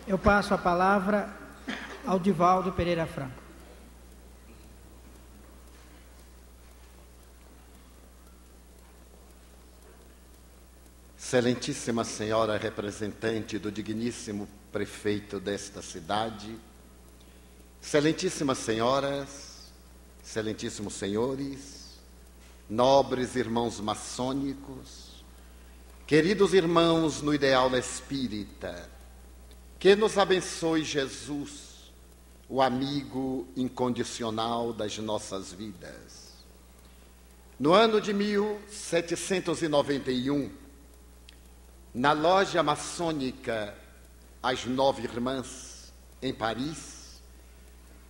Eu passo a palavra ao Divaldo Pereira Franco. Excelentíssima Senhora representante do digníssimo prefeito desta cidade, excelentíssimas senhoras, excelentíssimos senhores, nobres irmãos maçônicos, queridos irmãos no ideal espírita, que nos abençoe Jesus, o amigo incondicional das nossas vidas. No ano de 1791, na loja maçônica As Nove Irmãs, em Paris,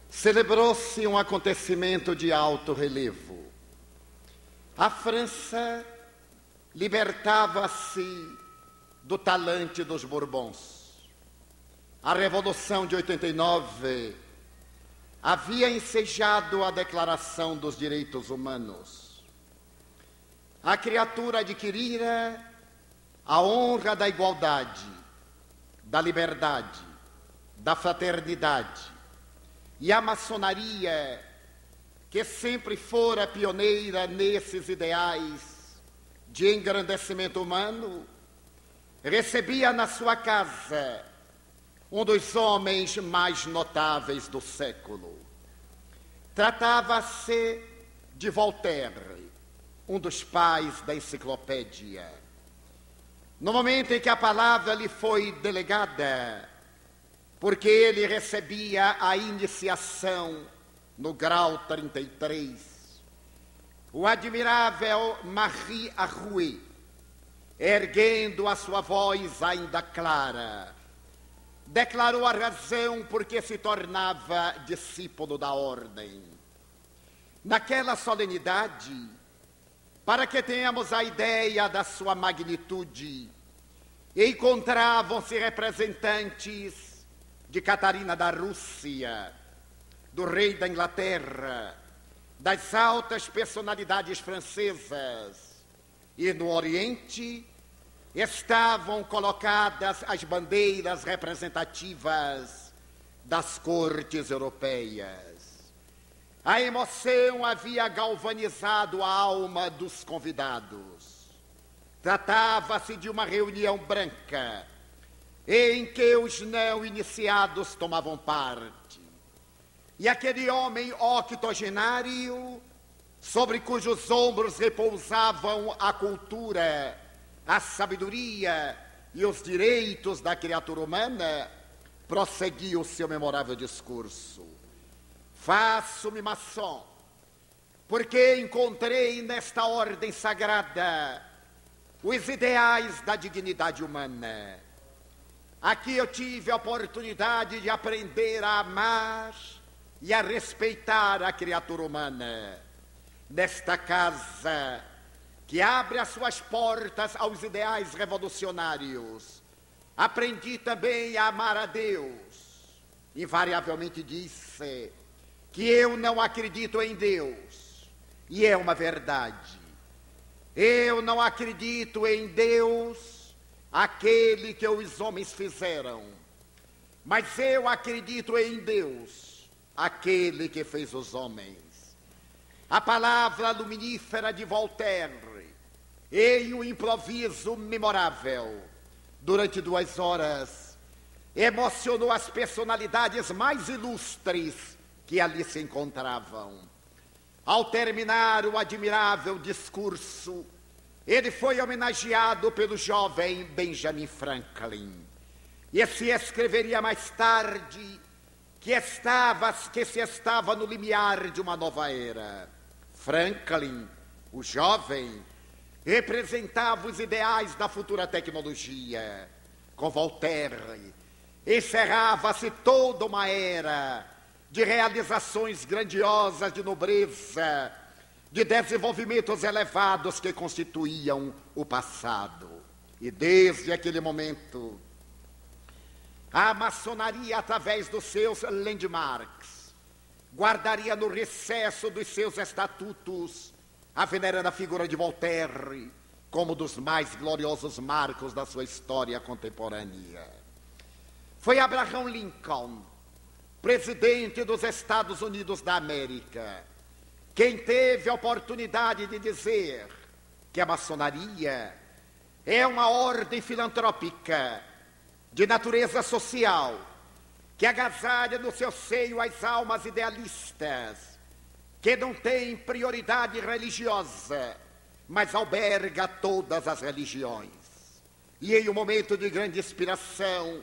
celebrou-se um acontecimento de alto relevo. A França libertava-se do talante dos Bourbons. A Revolução de 89 havia ensejado a Declaração dos Direitos Humanos. A criatura adquirira a honra da igualdade, da liberdade, da fraternidade. E a maçonaria, que sempre fora pioneira nesses ideais de engrandecimento humano, recebia na sua casa um dos homens mais notáveis do século. Tratava-se de Voltaire, um dos pais da enciclopédia. No momento em que a palavra lhe foi delegada, porque ele recebia a iniciação no grau 33, o admirável Marie Arouet, erguendo a sua voz ainda clara, declarou a razão por que se tornava discípulo da ordem. Naquela solenidade, para que tenhamos a ideia da sua magnitude, encontravam-se representantes de Catarina da Rússia, do rei da Inglaterra, das altas personalidades francesas, e no Oriente estavam colocadas as bandeiras representativas das cortes europeias. A emoção havia galvanizado a alma dos convidados. Tratava-se de uma reunião branca, em que os não iniciados tomavam parte. E aquele homem octogenário, sobre cujos ombros repousavam a cultura, a sabedoria e os direitos da criatura humana, prosseguiu o seu memorável discurso. Faço-me maçom, porque encontrei nesta ordem sagrada os ideais da dignidade humana. Aqui eu tive a oportunidade de aprender a amar e a respeitar a criatura humana. Nesta casa, que abre as suas portas aos ideais revolucionários, aprendi também a amar a Deus. Invariavelmente disse que eu não acredito em Deus, e é uma verdade. Eu não acredito em Deus, aquele que os homens fizeram, mas eu acredito em Deus, aquele que fez os homens. A palavra luminífera de Voltaire, em um improviso memorável, durante 2 horas, emocionou as personalidades mais ilustres que ali se encontravam. Ao terminar o admirável discurso, ele foi homenageado pelo jovem Benjamin Franklin. E se escreveria mais tarde que se estava no limiar de uma nova era. Franklin, o jovem, representava os ideais da futura tecnologia. Com Voltaire, encerrava-se toda uma era de realizações grandiosas de nobreza, de desenvolvimentos elevados que constituíam o passado. E desde aquele momento, a maçonaria, através dos seus landmarks, guardaria no recesso dos seus estatutos a veneranda figura de Voltaire como dos mais gloriosos marcos da sua história contemporânea. Foi Abraham Lincoln, presidente dos Estados Unidos da América, quem teve a oportunidade de dizer que a maçonaria é uma ordem filantrópica de natureza social, que agasalha no seu seio as almas idealistas, que não tem prioridade religiosa, mas alberga todas as religiões. E em um momento de grande inspiração,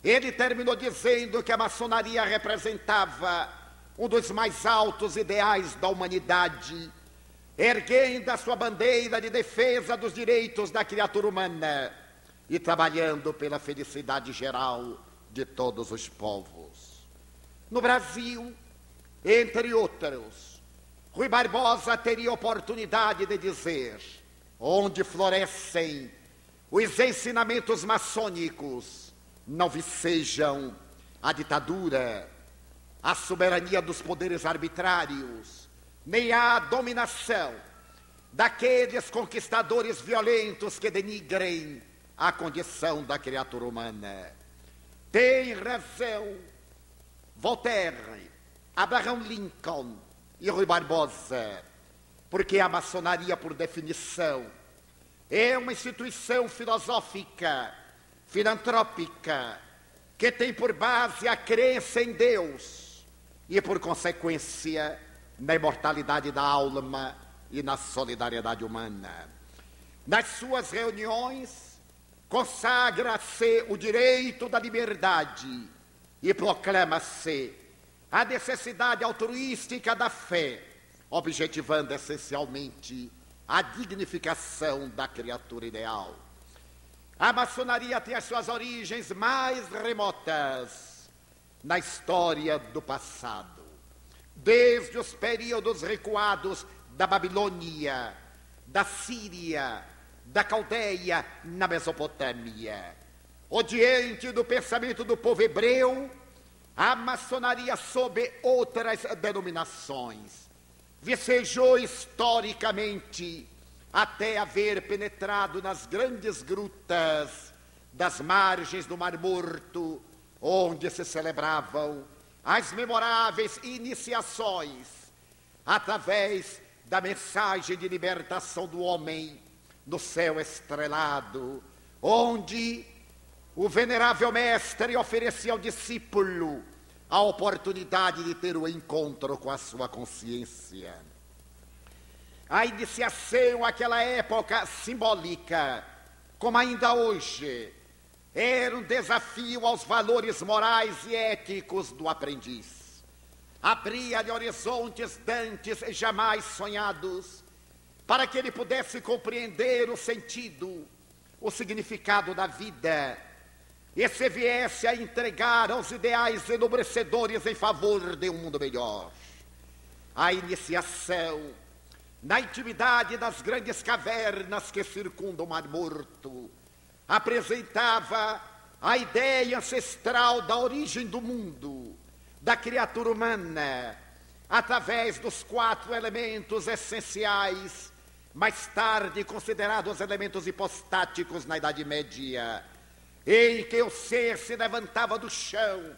ele terminou dizendo que a maçonaria representava um dos mais altos ideais da humanidade, erguendo a sua bandeira de defesa dos direitos da criatura humana e trabalhando pela felicidade geral de todos os povos. No Brasil, entre outros, Rui Barbosa teria oportunidade de dizer: onde florescem os ensinamentos maçônicos, não vicejam a ditadura, a soberania dos poderes arbitrários, nem a dominação daqueles conquistadores violentos que denigrem a condição da criatura humana. Tem razão Voltaire, Abraham Lincoln e Rui Barbosa, porque a maçonaria, por definição, é uma instituição filosófica, filantrópica, que tem por base a crença em Deus e, por consequência, na imortalidade da alma e na solidariedade humana. Nas suas reuniões, consagra-se o direito da liberdade e proclama-se a necessidade altruística da fé, objetivando essencialmente a dignificação da criatura ideal. A maçonaria tem as suas origens mais remotas na história do passado, desde os períodos recuados da Babilônia, da Síria, da Caldeia, na Mesopotâmia. Odiante do pensamento do povo hebreu, a maçonaria, sob outras denominações, vicejou historicamente até haver penetrado nas grandes grutas das margens do Mar Morto, onde se celebravam as memoráveis iniciações através da mensagem de libertação do homem no céu estrelado, onde o venerável mestre oferecia ao discípulo a oportunidade de ter o encontro com a sua consciência. A iniciação, àquela época simbólica, como ainda hoje, era um desafio aos valores morais e éticos do aprendiz. Abria-lhe horizontes dantes jamais sonhados, para que ele pudesse compreender o sentido, o significado da vida, e se viesse a entregar aos ideais enobrecedores em favor de um mundo melhor. A iniciação, na intimidade das grandes cavernas que circundam o Mar Morto, apresentava a ideia ancestral da origem do mundo, da criatura humana, através dos 4 elementos essenciais, mais tarde considerados elementos hipostáticos na Idade Média, em que o ser se levantava do chão,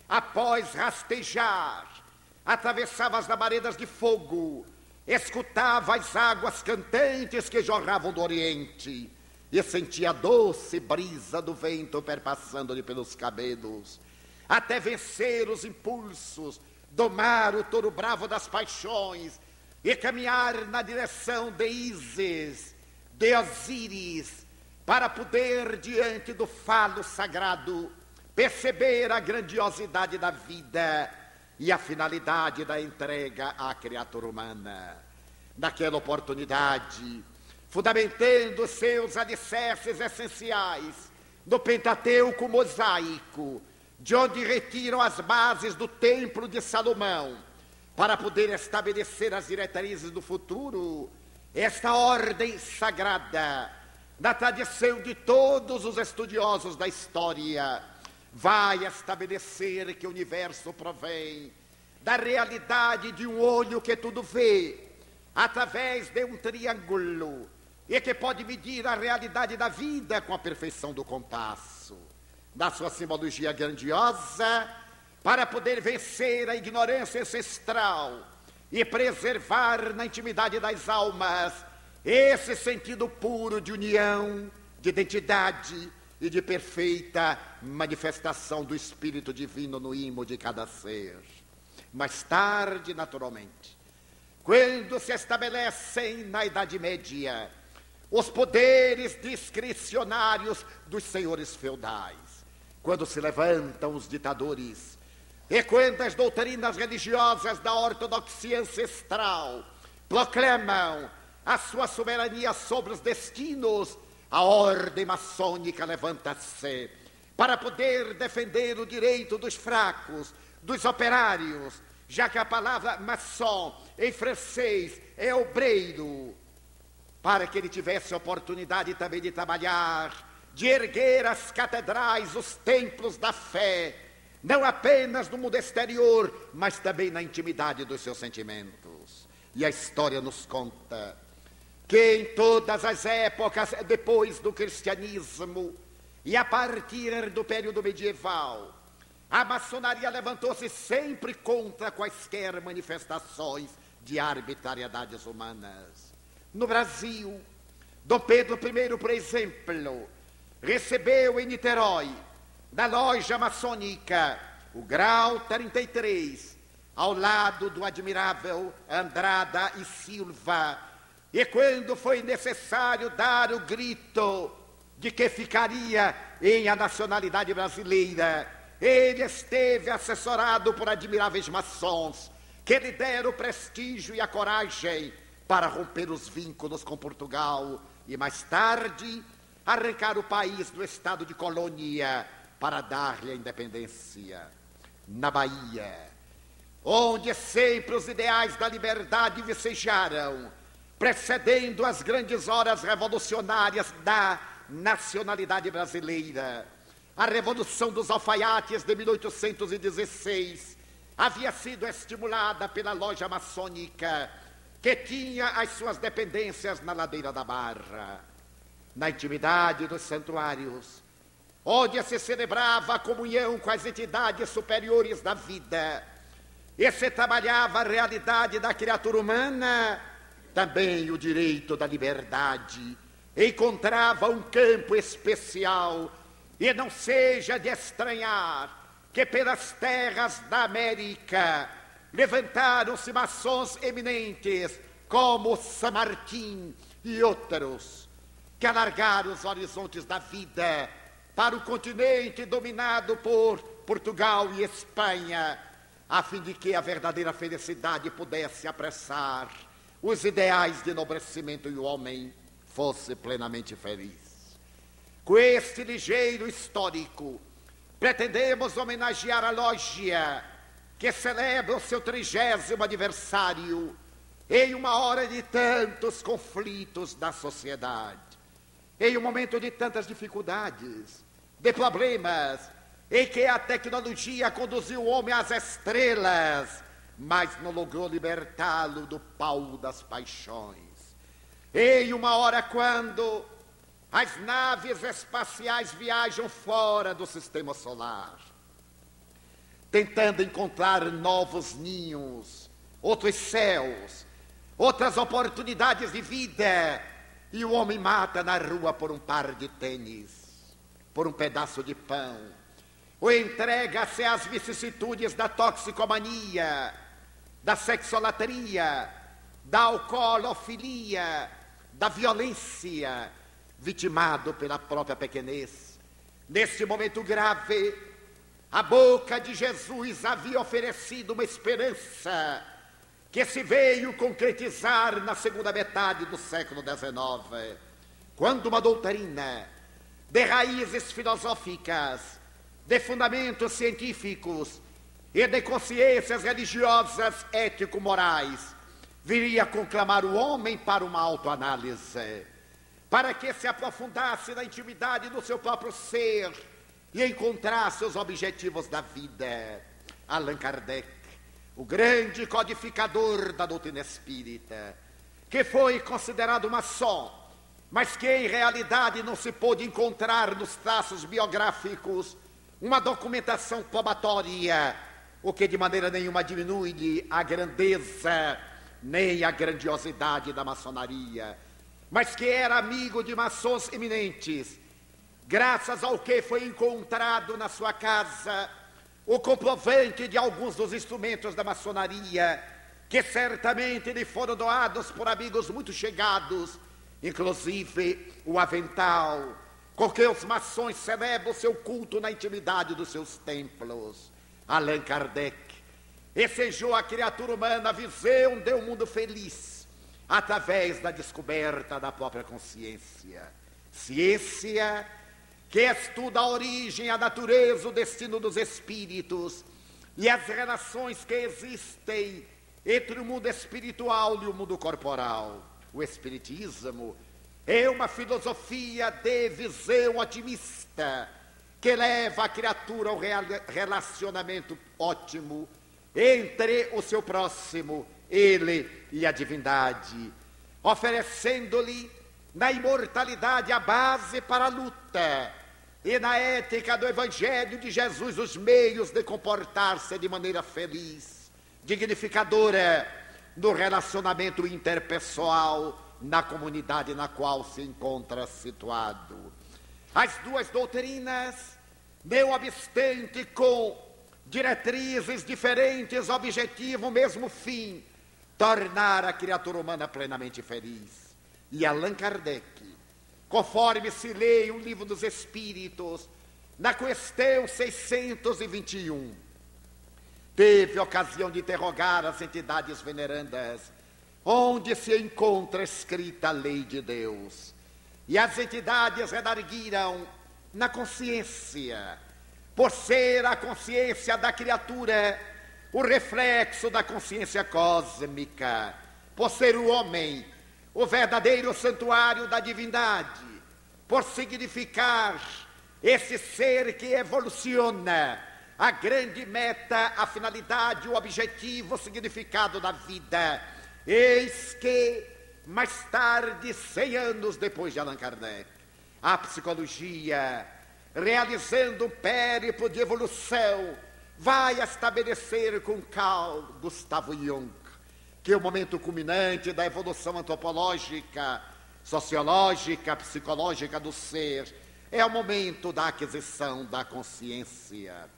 após rastejar, atravessava as labaredas de fogo, escutava as águas cantantes que jorravam do Oriente e sentia a doce brisa do vento perpassando-lhe pelos cabelos, até vencer os impulsos, domar o touro bravo das paixões e caminhar na direção de Ísis, de Osíris, para poder, diante do falo sagrado, perceber a grandiosidade da vida e a finalidade da entrega à criatura humana. Naquela oportunidade, fundamentando seus alicerces essenciais no Pentateuco mosaico, de onde retiram as bases do Templo de Salomão, para poder estabelecer as diretrizes do futuro, esta ordem sagrada, na tradição de todos os estudiosos da história, vai estabelecer que o universo provém da realidade de um olho que tudo vê, através de um triângulo, e que pode medir a realidade da vida com a perfeição do compasso. Da sua simbologia grandiosa, para poder vencer a ignorância ancestral e preservar na intimidade das almas esse sentido puro de união, de identidade e de perfeita manifestação do Espírito Divino no ímã de cada ser. Mais tarde, naturalmente, quando se estabelecem na Idade Média os poderes discricionários dos senhores feudais, quando se levantam os ditadores, e quando as doutrinas religiosas da ortodoxia ancestral proclamam a sua soberania sobre os destinos, a ordem maçônica levanta-se para poder defender o direito dos fracos, dos operários, já que a palavra maçom em francês é obreiro, para que ele tivesse oportunidade também de trabalhar de erguer as catedrais, os templos da fé, não apenas no mundo exterior, mas também na intimidade dos seus sentimentos. E a história nos conta que em todas as épocas depois do cristianismo e a partir do período medieval, a maçonaria levantou-se sempre contra quaisquer manifestações de arbitrariedades humanas. No Brasil, Dom Pedro I, por exemplo, recebeu em Niterói, na loja maçônica, o grau 33, ao lado do admirável Andrada e Silva. E quando foi necessário dar o grito de que ficaria em a nacionalidade brasileira, ele esteve assessorado por admiráveis maçons, que lhe deram o prestígio e a coragem para romper os vínculos com Portugal e, mais tarde, arrancar o país do estado de colônia para dar-lhe a independência. Na Bahia, onde sempre os ideais da liberdade vicejaram, precedendo as grandes horas revolucionárias da nacionalidade brasileira, a Revolução dos Alfaiates de 1816 havia sido estimulada pela loja maçônica, que tinha as suas dependências na ladeira da Barra. Na intimidade dos santuários, onde se celebrava a comunhão com as entidades superiores da vida, e se trabalhava a realidade da criatura humana, também o direito da liberdade encontrava um campo especial. E não seja de estranhar que pelas terras da América levantaram-se maçons eminentes como San Martín e outros, que alargaram os horizontes da vida para o continente dominado por Portugal e Espanha, a fim de que a verdadeira felicidade pudesse apressar os ideais de enobrecimento e o homem fosse plenamente feliz. Com este ligeiro histórico, pretendemos homenagear a loja que celebra o seu 30º aniversário em uma hora de tantos conflitos da sociedade, em um momento de tantas dificuldades, de problemas, em que a tecnologia conduziu o homem às estrelas, mas não logrou libertá-lo do pau das paixões. Em uma hora quando as naves espaciais viajam fora do sistema solar, tentando encontrar novos ninhos, outros céus, outras oportunidades de vida, e o homem mata na rua por um par de tênis, por um pedaço de pão, ou entrega-se às vicissitudes da toxicomania, da sexolatria, da alcoolofilia, da violência, vitimado pela própria pequenez. Neste momento grave, a boca de Jesus havia oferecido uma esperança que se veio concretizar na segunda metade do século XIX, quando uma doutrina de raízes filosóficas, de fundamentos científicos e de consciências religiosas ético-morais viria conclamar o homem para uma autoanálise, para que se aprofundasse na intimidade do seu próprio ser e encontrasse os objetivos da vida. Allan Kardec, o grande codificador da doutrina espírita, que foi considerado maçom, mas que em realidade não se pôde encontrar nos traços biográficos uma documentação probatória, o que de maneira nenhuma diminui a grandeza nem a grandiosidade da maçonaria, mas que era amigo de maçons eminentes, graças ao que foi encontrado na sua casa o comprovante de alguns dos instrumentos da maçonaria, que certamente lhe foram doados por amigos muito chegados, inclusive o avental, com que os maçons celebram o seu culto na intimidade dos seus templos. Allan Kardec ensejou a criatura humana a visão de um mundo feliz através da descoberta da própria consciência. Ciência que estuda a origem, a natureza, o destino dos espíritos e as relações que existem entre o mundo espiritual e o mundo corporal. O espiritismo É uma filosofia de visão otimista que leva a criatura ao relacionamento ótimo entre o seu próximo, ele e a divindade, oferecendo-lhe na imortalidade a base para a luta e na ética do Evangelho de Jesus os meios de comportar-se de maneira feliz, dignificadora no relacionamento interpessoal, na comunidade na qual se encontra situado. As duas doutrinas, não obstante com diretrizes diferentes, objetivo, mesmo fim, tornar a criatura humana plenamente feliz. E Allan Kardec, conforme se lê o Livro dos Espíritos, na questão 621, teve ocasião de interrogar as entidades venerandas, onde se encontra escrita a lei de Deus. E as entidades redarguiram na consciência, por ser a consciência da criatura o reflexo da consciência cósmica, por ser o homem o verdadeiro santuário da divindade, por significar esse ser que evoluciona, a grande meta, a finalidade, o objetivo, o significado da vida. Eis que, mais tarde, 100 anos depois de Allan Kardec, a psicologia, realizando um périplo de evolução, vai estabelecer com Carl Gustav Jung que o momento culminante da evolução antropológica, sociológica, psicológica do ser é o momento da aquisição da consciência.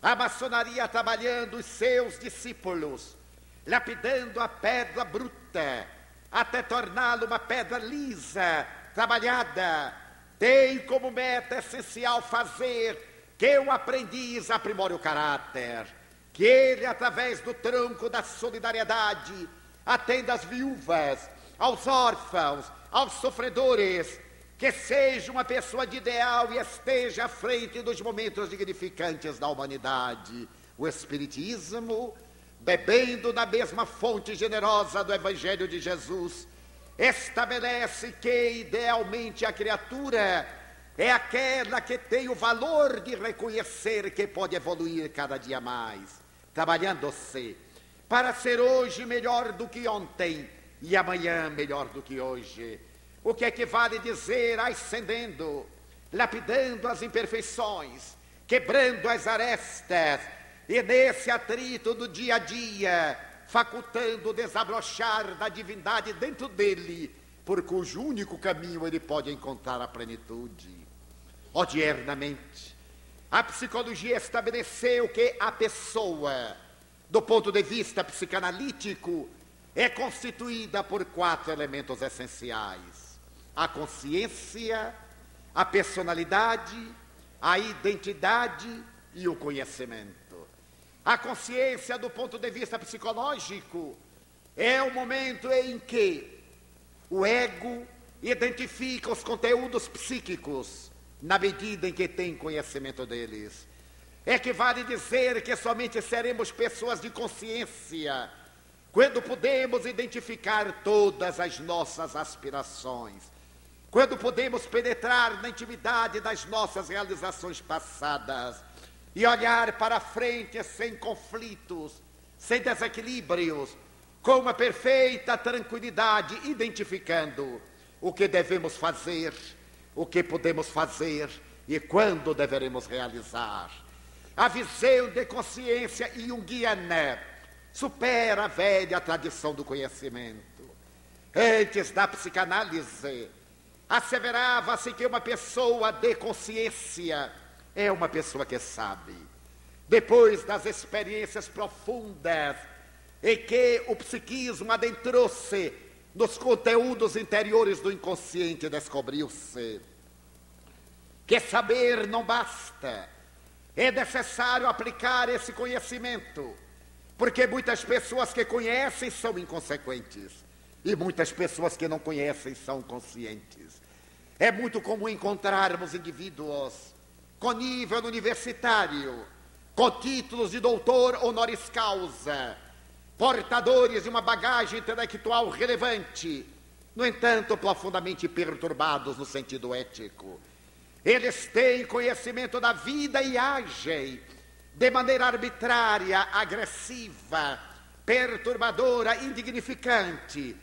A maçonaria trabalhando os seus discípulos, lapidando a pedra bruta até torná-la uma pedra lisa, trabalhada, tem como meta essencial fazer que o aprendiz aprimore o caráter, que ele, através do tronco da solidariedade, atenda às viúvas, aos órfãos, aos sofredores, que seja uma pessoa de ideal e esteja à frente dos momentos dignificantes da humanidade. O Espiritismo, bebendo da mesma fonte generosa do Evangelho de Jesus, estabelece que, idealmente, a criatura é aquela que tem o valor de reconhecer que pode evoluir cada dia mais, trabalhando-se para ser hoje melhor do que ontem e amanhã melhor do que hoje. O que equivale dizer ascendendo, lapidando as imperfeições, quebrando as arestas, e nesse atrito do dia a dia, facultando o desabrochar da divindade dentro dele, por cujo único caminho ele pode encontrar a plenitude. Odiernamente, a psicologia estabeleceu que a pessoa, do ponto de vista psicanalítico, é constituída por 4 elementos essenciais: a consciência, a personalidade, a identidade e o conhecimento. A consciência, do ponto de vista psicológico, é o momento em que o ego identifica os conteúdos psíquicos na medida em que tem conhecimento deles. Equivale dizer que somente seremos pessoas de consciência quando podemos identificar todas as nossas aspirações, quando podemos penetrar na intimidade das nossas realizações passadas e olhar para frente sem conflitos, sem desequilíbrios, com uma perfeita tranquilidade, identificando o que devemos fazer, o que podemos fazer e quando deveremos realizar. A visão de consciência junguiana supera a velha tradição do conhecimento. Antes da psicanálise, asseverava-se que uma pessoa de consciência é uma pessoa que sabe. Depois das experiências profundas em que o psiquismo adentrou-se nos conteúdos interiores do inconsciente, descobriu-se que saber não basta. É necessário aplicar esse conhecimento, porque muitas pessoas que conhecem são inconsequentes e muitas pessoas que não conhecem são conscientes. É muito comum encontrarmos indivíduos com nível universitário, com títulos de doutor honoris causa, portadores de uma bagagem intelectual relevante, no entanto, profundamente perturbados no sentido ético. Eles têm conhecimento da vida e agem de maneira arbitrária, agressiva, perturbadora, indignificante,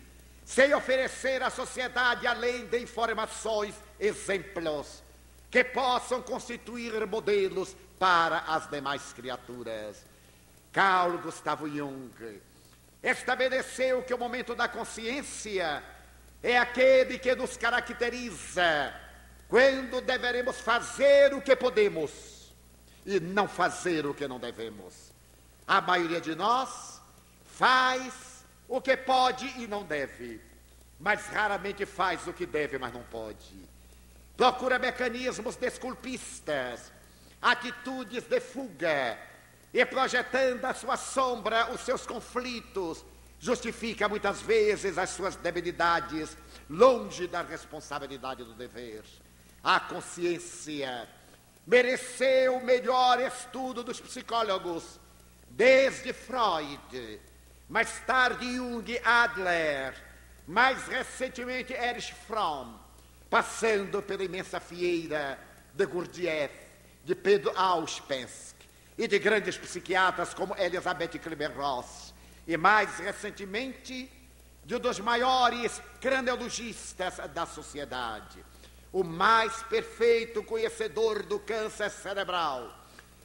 sem oferecer à sociedade, além de informações, exemplos que possam constituir modelos para as demais criaturas. Carl Gustav Jung estabeleceu que o momento da consciência é aquele que nos caracteriza quando deveremos fazer o que podemos e não fazer o que não devemos. A maioria de nós faz o que pode e não deve, mas raramente faz o que deve, mas não pode. Procura mecanismos desculpistas, atitudes de fuga, e projetando a sua sombra os seus conflitos, justifica muitas vezes as suas debilidades, longe da responsabilidade do dever. A consciência mereceu o melhor estudo dos psicólogos, desde Freud, mais tarde Jung, Adler, mais recentemente Erich Fromm, passando pela imensa fieira de Gurdjieff, de Pedro Auspensky e de grandes psiquiatras como Elizabeth Kübler-Ross, e mais recentemente de um dos maiores craniologistas da sociedade, o mais perfeito conhecedor do câncer cerebral,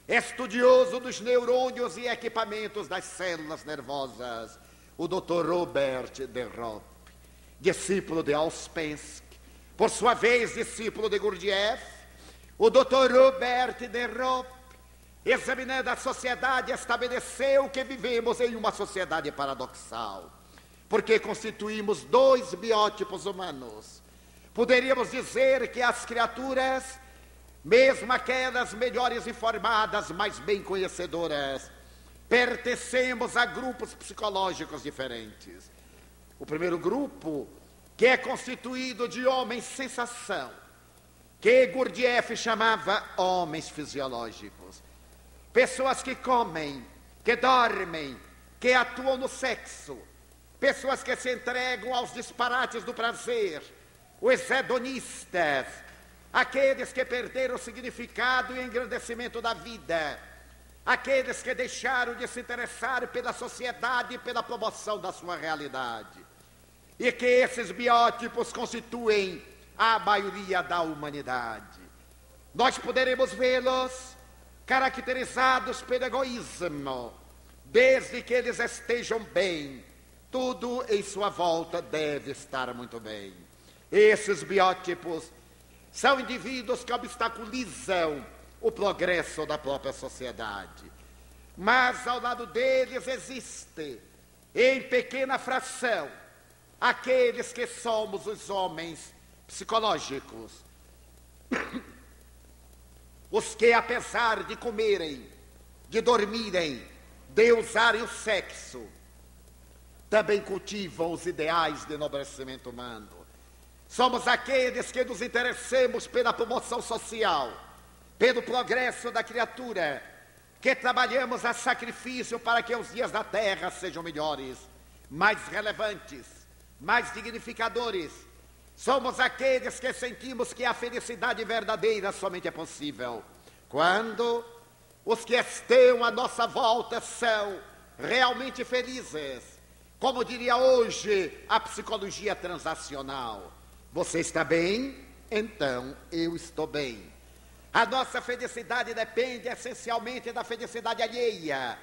estudioso dos neurônios e equipamentos das células nervosas, o Dr. Robert de Ropp, discípulo de Auspensky, por sua vez discípulo de Gurdjieff. O Dr. Robert de Ropp, examinando a sociedade, estabeleceu que vivemos em uma sociedade paradoxal, porque constituímos dois biótipos humanos. Poderíamos dizer que as criaturas, mesmo aquelas melhores informadas, mais bem conhecedoras, pertencemos a grupos psicológicos diferentes. O primeiro grupo, que é constituído de homens sensação, que Gurdjieff chamava homens fisiológicos. Pessoas que comem, que dormem, que atuam no sexo. Pessoas que se entregam aos disparates do prazer. Os hedonistas, aqueles que perderam o significado e engrandecimento da vida. Aqueles que deixaram de se interessar pela sociedade e pela promoção da sua realidade. E que esses biótipos constituem a maioria da humanidade. Nós poderemos vê-los caracterizados pelo egoísmo, desde que eles estejam bem, tudo em sua volta deve estar muito bem. Esses biótipos são indivíduos que obstaculizam o progresso da própria sociedade. Mas ao lado deles existe, em pequena fração, aqueles que somos os homens psicológicos, os que, apesar de comerem, de dormirem, de usarem o sexo, também cultivam os ideais de enobrecimento humano. Somos aqueles que nos interessamos pela promoção social, pelo progresso da criatura, que trabalhamos a sacrifício para que os dias da terra sejam melhores, mais relevantes, mais dignificadores. Somos aqueles que sentimos que a felicidade verdadeira somente é possível quando os que estão à nossa volta são realmente felizes. Como diria hoje a psicologia transacional: você está bem? Então eu estou bem. A nossa felicidade depende essencialmente da felicidade alheia,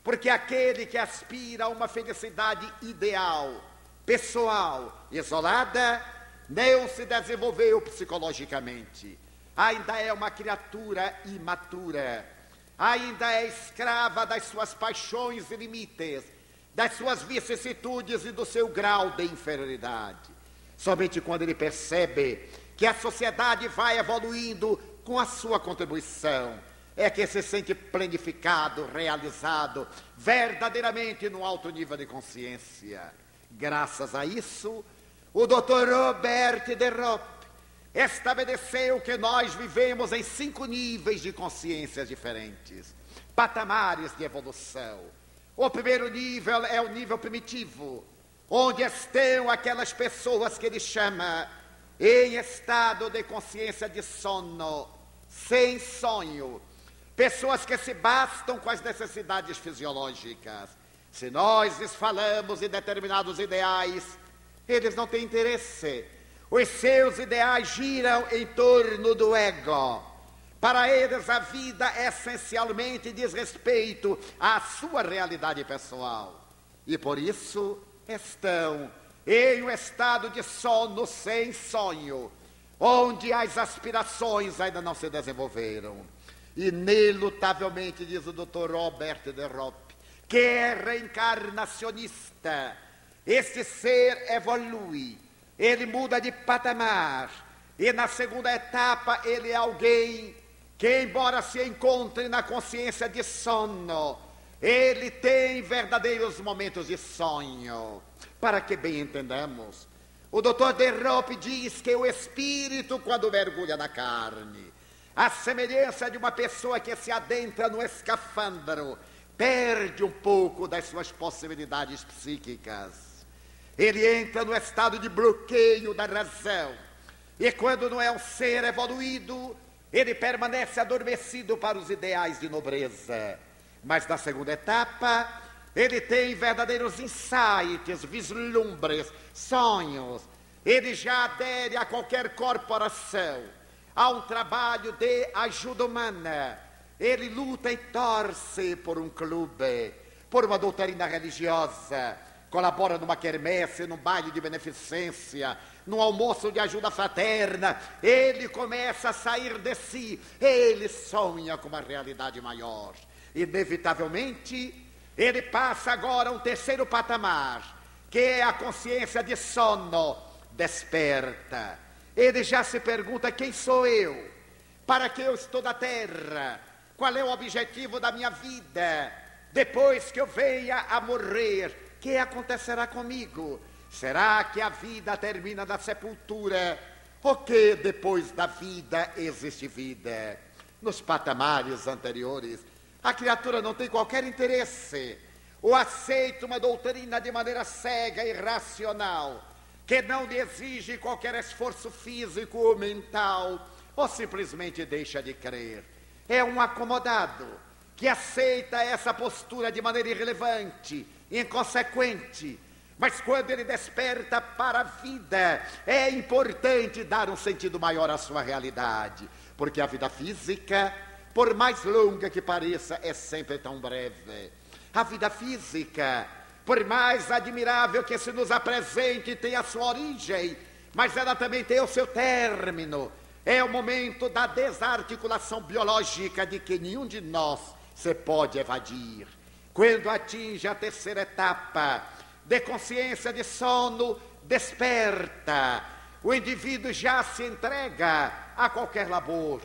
porque aquele que aspira a uma felicidade ideal, pessoal, isolada, não se desenvolveu psicologicamente. Ainda é uma criatura imatura, ainda é escrava das suas paixões e limites, das suas vicissitudes e do seu grau de inferioridade. Somente quando ele percebe que a sociedade vai evoluindo com a sua contribuição, é que se sente planificado, realizado, verdadeiramente no alto nível de consciência. Graças a isso, o Dr. Robert de Ropp estabeleceu que nós vivemos em 5 níveis de consciências diferentes, patamares de evolução. O primeiro nível é o nível primitivo, onde estão aquelas pessoas que ele chama em estado de consciência de sono, sem sonho, pessoas que se bastam com as necessidades fisiológicas. Se nós lhes falamos em determinados ideais, eles não têm interesse. Os seus ideais giram em torno do ego. Para eles, a vida essencialmente diz respeito à sua realidade pessoal. E por isso estão em um estado de sono sem sonho, onde as aspirações ainda não se desenvolveram. Inelutavelmente, diz o Dr. Robert de Ropp, que é reencarnacionista, este ser evolui, ele muda de patamar, e na segunda etapa ele é alguém que, embora se encontre na consciência de sono, ele tem verdadeiros momentos de sonho. Para que bem entendamos, o Dr. de Ropp diz que o espírito, quando mergulha na carne, a semelhança de uma pessoa que se adentra no escafandro, perde um pouco das suas possibilidades psíquicas. Ele entra no estado de bloqueio da razão. E quando não é um ser evoluído, ele permanece adormecido para os ideais de nobreza. Mas na segunda etapa, ele tem verdadeiros insights, vislumbres, sonhos. Ele já adere a qualquer corporação, a um trabalho de ajuda humana. Ele luta e torce por um clube, por uma doutrina religiosa, colabora numa quermesse, num baile de beneficência, num almoço de ajuda fraterna. Ele começa a sair de si, ele sonha com uma realidade maior. Inevitavelmente, ele passa agora a um terceiro patamar, que é a consciência de sono desperta. Ele já se pergunta: quem sou eu? Para que eu estou na Terra? Qual é o objetivo da minha vida? Depois que eu venha a morrer, o que acontecerá comigo? Será que a vida termina na sepultura? Ou que depois da vida existe vida? Nos patamares anteriores, a criatura não tem qualquer interesse, ou aceita uma doutrina de maneira cega e irracional, que não lhe exige qualquer esforço físico ou mental, ou simplesmente deixa de crer. É um acomodado que aceita essa postura de maneira irrelevante, inconsequente. Mas quando ele desperta para a vida, é importante dar um sentido maior à sua realidade, porque a vida física, por mais longa que pareça, é sempre tão breve. A vida física, por mais admirável que se nos apresente, tem a sua origem, mas ela também tem o seu término. É o momento da desarticulação biológica de que nenhum de nós se pode evadir. Quando atinge a terceira etapa de consciência de sono, desperta. O indivíduo já se entrega a qualquer labor.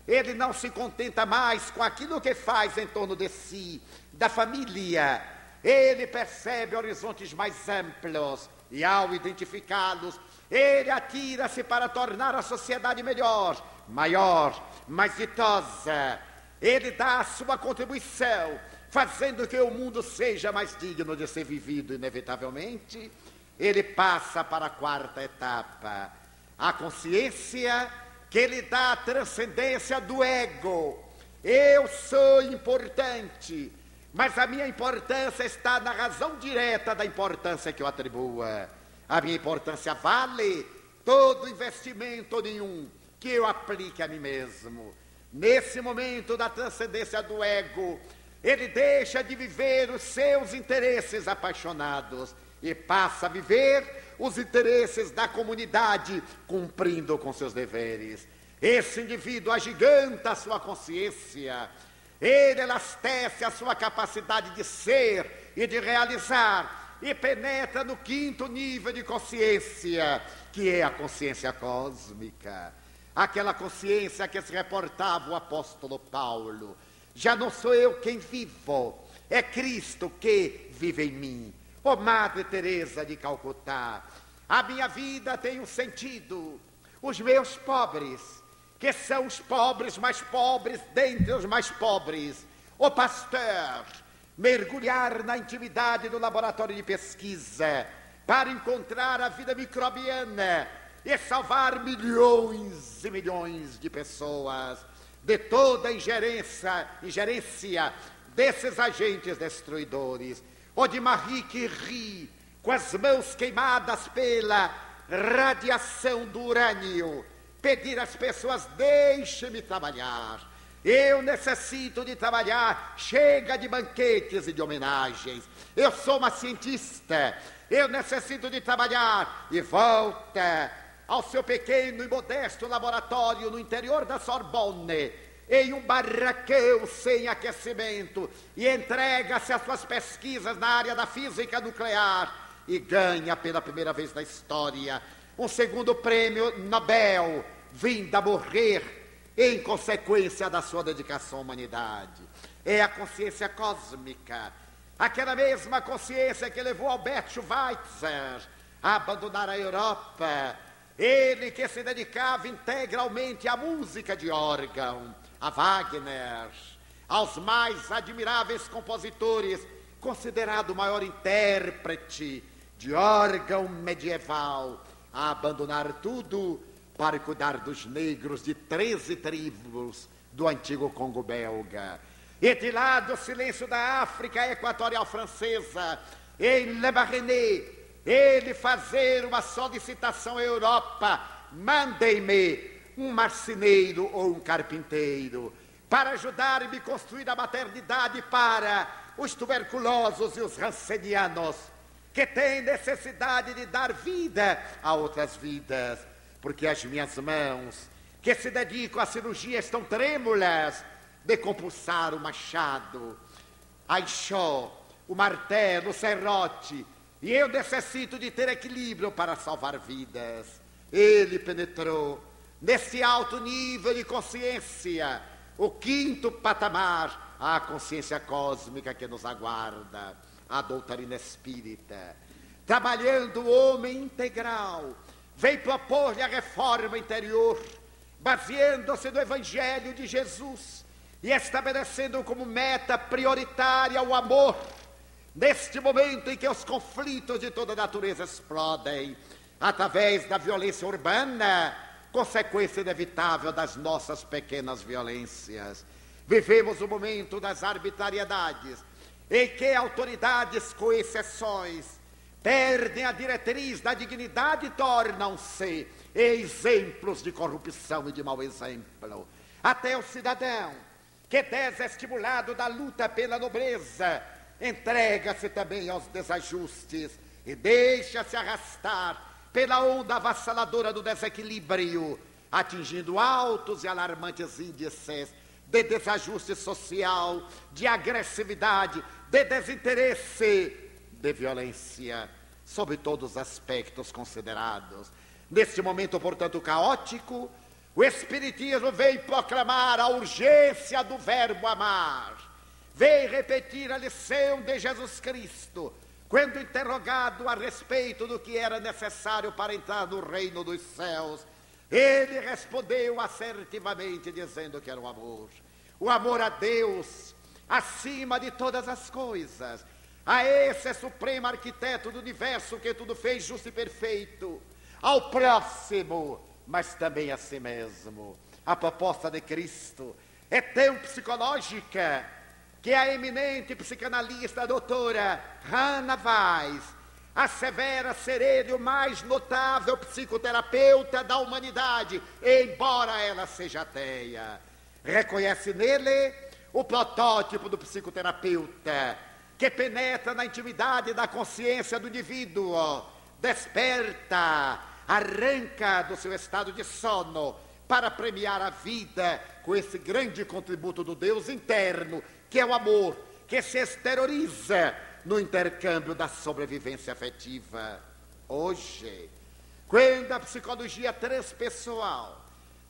Ele não se contenta mais com aquilo que faz em torno de si, da família. Ele percebe horizontes mais amplos e, ao identificá-los, ele atira-se para tornar a sociedade melhor, maior, mais ditosa. Ele dá a sua contribuição, fazendo que o mundo seja mais digno de ser vivido. Inevitavelmente, ele passa para a quarta etapa, a consciência que lhe dá a transcendência do ego. Eu sou importante, mas a minha importância está na razão direta da importância que eu atribua. A minha importância vale todo investimento nenhum que eu aplique a mim mesmo. Nesse momento da transcendência do ego, ele deixa de viver os seus interesses apaixonados e passa a viver os interesses da comunidade, cumprindo com seus deveres. Esse indivíduo agiganta a sua consciência, ele elastece a sua capacidade de ser e de realizar, e penetra no quinto nível de consciência, que é a consciência cósmica. Aquela consciência que se reportava o apóstolo Paulo: já não sou eu quem vivo, é Cristo que vive em mim. Ó Madre Teresa de Calcutá, a minha vida tem um sentido. Os meus pobres, que são os pobres mais pobres dentre os mais pobres, o Pasteur, mergulhar na intimidade do laboratório de pesquisa para encontrar a vida microbiana e salvar milhões e milhões de pessoas de toda a ingerência desses agentes destruidores. Ou de Marie Curie, com as mãos queimadas pela radiação do urânio, pedir às pessoas: deixe-me trabalhar. Eu necessito de trabalhar, chega de banquetes e de homenagens. Eu sou uma cientista, eu necessito de trabalhar. E volta ao seu pequeno e modesto laboratório no interior da Sorbonne, em um barracão sem aquecimento, e entrega-se às suas pesquisas na área da física nuclear e ganha pela primeira vez na história um segundo prêmio Nobel, vindo a morrer em consequência da sua dedicação à humanidade. É a consciência cósmica, aquela mesma consciência que levou Albert Schweitzer a abandonar a Europa, ele que se dedicava integralmente à música de órgão, a Wagner, aos mais admiráveis compositores, considerado o maior intérprete de órgão medieval, a abandonar tudo para cuidar dos negros de 13 tribos do antigo Congo belga. E de lá do silêncio da África equatorial francesa, em Le Barrené, ele fazer uma solicitação à Europa: mandem-me um marceneiro ou um carpinteiro para ajudar-me a construir a maternidade para os tuberculosos e os rancenianos, que têm necessidade de dar vida a outras vidas, porque as minhas mãos, que se dedicam à cirurgia, estão trêmulas de compulsar o machado, a enxó, o martelo, o serrote, e eu necessito de ter equilíbrio para salvar vidas. Ele penetrou nesse alto nível de consciência, o quinto patamar, a consciência cósmica que nos aguarda, a doutrina espírita. Trabalhando o homem integral, veio propor-lhe a reforma interior, baseando-se no Evangelho de Jesus e estabelecendo como meta prioritária o amor, neste momento em que os conflitos de toda natureza explodem, através da violência urbana, consequência inevitável das nossas pequenas violências. Vivemos o momento das arbitrariedades, em que autoridades com exceções perdem a diretriz da dignidade e tornam-se exemplos de corrupção e de mau exemplo. Até o cidadão, que desestimulado da luta pela nobreza, entrega-se também aos desajustes e deixa-se arrastar pela onda avassaladora do desequilíbrio, atingindo altos e alarmantes índices de desajuste social, de agressividade, de desinteresse, de violência, sob todos os aspectos considerados. Neste momento, portanto, caótico, o Espiritismo veio proclamar a urgência do verbo amar, veio repetir a lição de Jesus Cristo, quando interrogado a respeito do que era necessário para entrar no reino dos céus. Ele respondeu assertivamente, dizendo que era o amor a Deus, acima de todas as coisas, a esse supremo arquiteto do universo que tudo fez justo e perfeito, ao próximo, mas também a si mesmo. A proposta de Cristo é tão psicológica que a eminente psicanalista, a doutora Hannah Weiss, assevera ser ele o mais notável psicoterapeuta da humanidade, embora ela seja ateia. Reconhece nele o protótipo do psicoterapeuta, que penetra na intimidade da consciência do indivíduo, desperta, arranca do seu estado de sono para premiar a vida com esse grande contributo do Deus interno, que é o amor, que se exterioriza no intercâmbio da sobrevivência afetiva. Hoje, quando a psicologia transpessoal,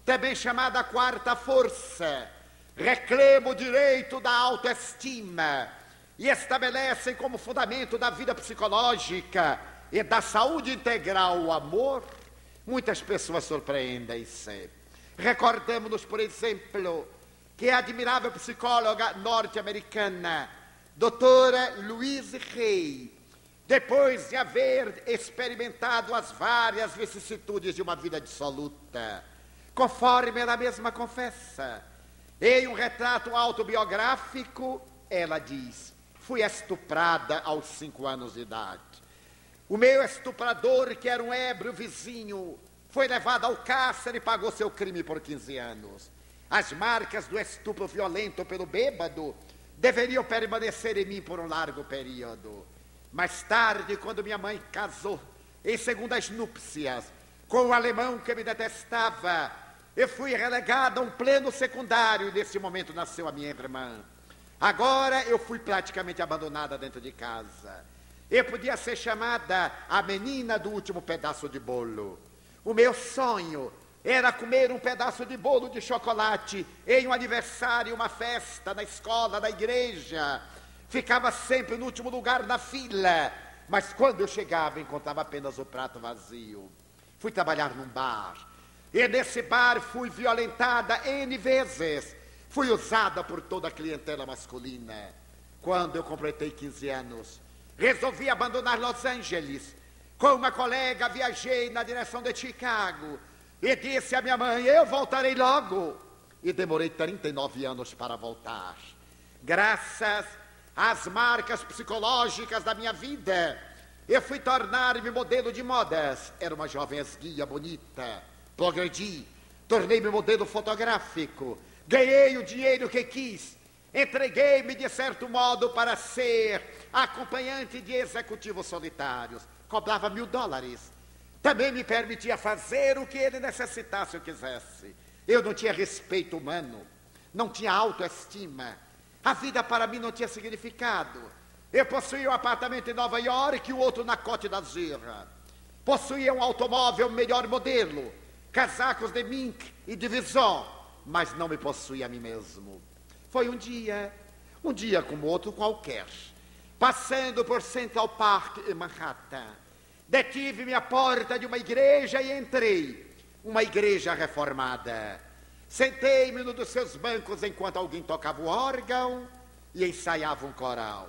também chamada quarta força, reclama o direito da autoestima e estabelece como fundamento da vida psicológica e da saúde integral o amor, muitas pessoas surpreendem-se. Recordamos-nos, por exemplo, que a admirável psicóloga norte-americana, doutora Louise Hay, depois de haver experimentado as várias vicissitudes de uma vida dissoluta, conforme ela mesma confessa, em um retrato autobiográfico, ela diz: fui estuprada aos 5 anos de idade. O meu estuprador, que era um ébrio vizinho, foi levado ao cárcere e pagou seu crime por 15 anos. As marcas do estupro violento pelo bêbado deveriam permanecer em mim por um largo período. Mais tarde, quando minha mãe casou, em segundas núpcias, com um alemão que me detestava, eu fui relegada a um pleno secundário e nesse momento nasceu a minha irmã. Agora eu fui praticamente abandonada dentro de casa. Eu podia ser chamada a menina do último pedaço de bolo. O meu sonho era comer um pedaço de bolo de chocolate em um aniversário, uma festa, na escola, na igreja. Ficava sempre no último lugar na fila, mas quando eu chegava encontrava apenas o prato vazio. Fui trabalhar num bar, e nesse bar fui violentada N vezes. Fui usada por toda a clientela masculina. Quando eu completei 15 anos, resolvi abandonar Los Angeles. Com uma colega viajei na direção de Chicago e disse à minha mãe: eu voltarei logo. E demorei 39 anos para voltar. Graças às marcas psicológicas da minha vida, eu fui tornar-me modelo de modas. Era uma jovem esguia bonita. Progredi, tornei-me modelo fotográfico. Ganhei o dinheiro que quis. Entreguei-me, de certo modo, para ser acompanhante de executivos solitários. Cobrava $1000. Também me permitia fazer o que ele necessitasse ou quisesse. Eu não tinha respeito humano, não tinha autoestima. A vida para mim não tinha significado. Eu possuía um apartamento em Nova York e o outro na Côte d'Azur. Possuía um automóvel melhor modelo, casacos de mink e de Vison, mas não me possuía a mim mesmo. Foi um dia como outro qualquer, passando por Central Park em Manhattan. Detive-me à porta de uma igreja e entrei. Uma igreja reformada. Sentei-me num dos seus bancos enquanto alguém tocava o órgão e ensaiava um coral.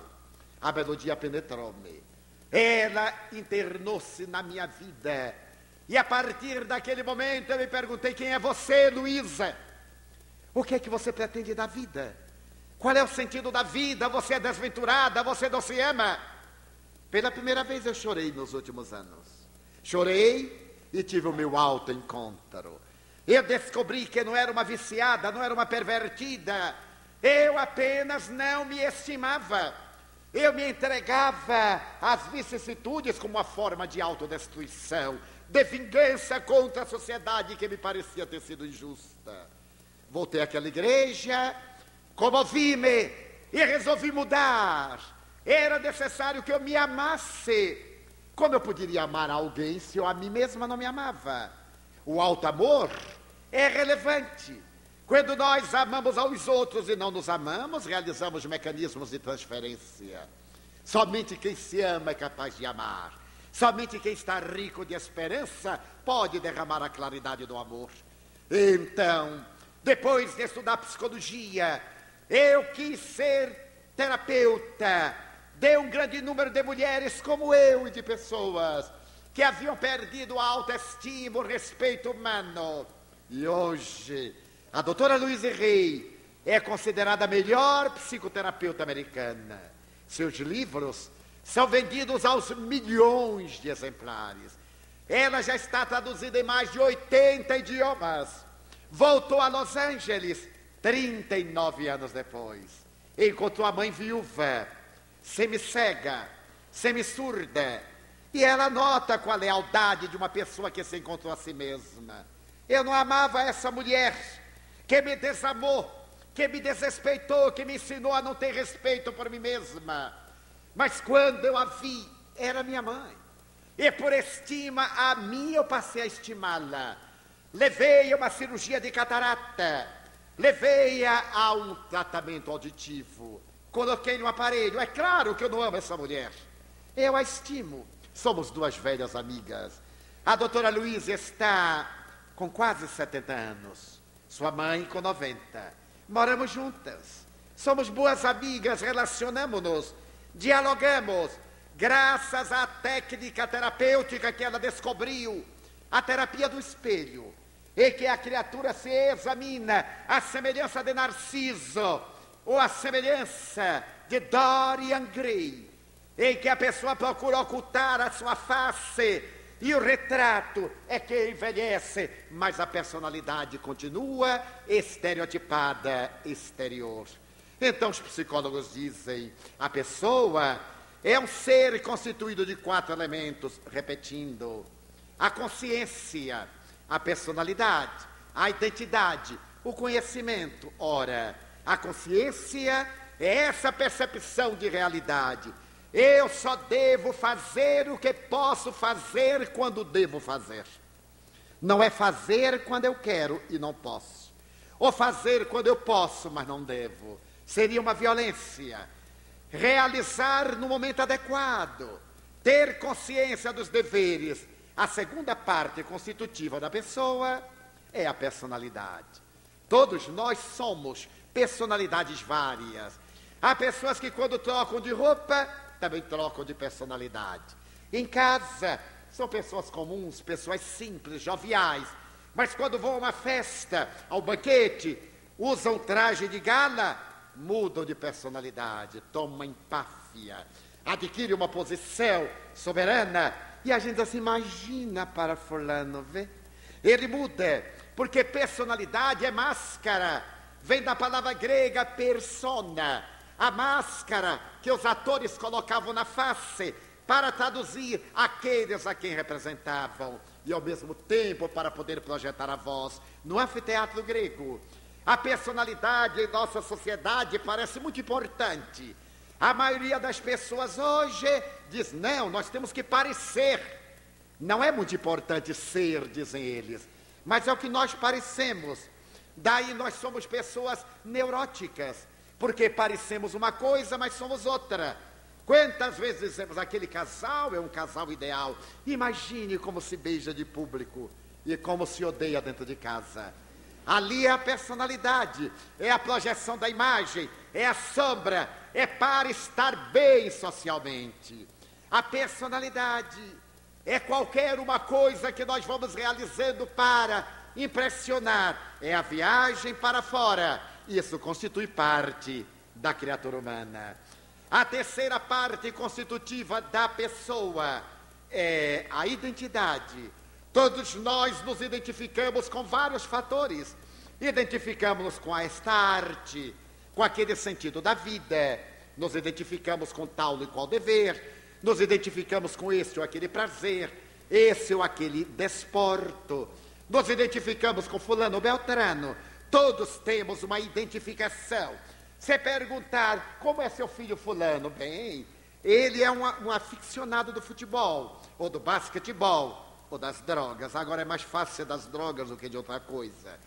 A melodia penetrou-me. Ela internou-se na minha vida. E a partir daquele momento eu me perguntei: quem é você, Luísa? O que é que você pretende da vida? Qual é o sentido da vida? Você é desventurada, você não se ama. Pela primeira vez eu chorei nos últimos anos. Chorei e tive o meu autoencontro. Eu descobri que não era uma viciada, não era uma pervertida. Eu apenas não me estimava. Eu me entregava às vicissitudes como uma forma de autodestruição, de vingança contra a sociedade que me parecia ter sido injusta. Voltei àquela igreja, comovi-me e resolvi mudar. Era necessário que eu me amasse. Como eu poderia amar alguém se eu a mim mesma não me amava? O auto-amor é relevante. Quando nós amamos aos outros e não nos amamos, realizamos mecanismos de transferência. Somente quem se ama é capaz de amar. Somente quem está rico de esperança pode derramar a claridade do amor. Então, depois de estudar psicologia, eu quis ser terapeuta de um grande número de mulheres como eu e de pessoas que haviam perdido a autoestima, o respeito humano. E hoje, a doutora Louise Hay é considerada a melhor psicoterapeuta americana. Seus livros são vendidos aos milhões de exemplares. Ela já está traduzida em mais de 80 idiomas. Voltou a Los Angeles 39 anos depois. Encontrou a mãe viúva, semi-cega, semi-surda. E ela nota com a lealdade de uma pessoa que se encontrou a si mesma. Eu não amava essa mulher que me desamou, que me desrespeitou, que me ensinou a não ter respeito por mim mesma. Mas quando eu a vi, era minha mãe. E por estima a mim, eu passei a estimá-la. Levei a uma cirurgia de catarata. Levei-a a um tratamento auditivo. Coloquei no aparelho. É claro que eu não amo essa mulher. Eu a estimo. Somos duas velhas amigas. A doutora Louise está com quase 70 anos. Sua mãe com 90. Moramos juntas. Somos boas amigas, relacionamos-nos, dialogamos. graças à técnica terapêutica que ela descobriu, a terapia do espelho, em que a criatura se examina à semelhança de Narciso, ou à semelhança de Dorian Gray, em que a pessoa procura ocultar a sua face, e o retrato é que envelhece, mas a personalidade continua estereotipada, exterior. Então os psicólogos dizem, a pessoa é um ser constituído de 4 elementos, repetindo: a consciência, a personalidade, a identidade, o conhecimento. Ora, a consciência é essa percepção de realidade. Eu só devo fazer o que posso fazer quando devo fazer. Não é fazer quando eu quero e não posso. Ou fazer quando eu posso, mas não devo. Seria uma violência. Realizar no momento adequado. Ter consciência dos deveres. A segunda parte constitutiva da pessoa é a personalidade. Todos nós somos personalidades várias. Há pessoas que quando trocam de roupa, também trocam de personalidade. Em casa, são pessoas comuns, pessoas simples, joviais. Mas quando vão a uma festa, ao banquete, usam traje de gala, mudam de personalidade, tomam empáfia, adquirem uma posição soberana. E a gente assim, imagina para fulano, vê? Ele muda, porque personalidade é máscara. Vem da palavra grega persona, a máscara que os atores colocavam na face para traduzir aqueles a quem representavam e ao mesmo tempo para poder projetar a voz. No anfiteatro grego, a personalidade em nossa sociedade parece muito importante. A maioria das pessoas hoje diz, não, nós temos que parecer. Não é muito importante ser, dizem eles, mas é o que nós parecemos. Daí nós somos pessoas neuróticas, porque parecemos uma coisa, mas somos outra. Quantas vezes dizemos, aquele casal é um casal ideal. Imagine como se beija de público e como se odeia dentro de casa. Ali é a personalidade, é a projeção da imagem, é a sombra, é para estar bem socialmente. A personalidade é qualquer uma coisa que nós vamos realizando para impressionar. É a viagem para fora. Isso constitui parte da criatura humana. A terceira parte constitutiva da pessoa é a identidade. Todos nós nos identificamos com vários fatores. Identificamos-nos com esta arte, com aquele sentido da vida. Nos identificamos com tal e qual dever. Nos identificamos com esse ou aquele prazer, esse ou aquele desporto. Nos identificamos com fulano ou beltrano. Todos temos uma identificação. Se perguntar, como é seu filho fulano? Bem, ele é um aficionado do futebol, ou do basquetebol, ou das drogas. Agora é mais fácil ser das drogas do que de outra coisa.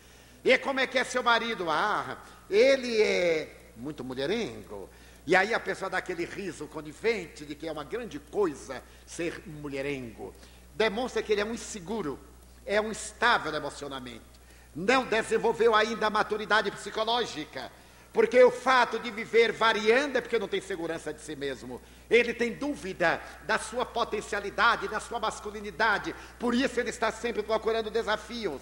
E como é que é seu marido? Ah, ele é muito mulherengo. E aí a pessoa dá aquele riso conivente de que é uma grande coisa ser mulherengo. Demonstra que ele é um inseguro, é um instável emocionalmente. Não desenvolveu ainda a maturidade psicológica, porque o fato de viver variando é porque não tem segurança de si mesmo. Ele tem dúvida da sua potencialidade, da sua masculinidade. Por isso ele está sempre procurando desafios.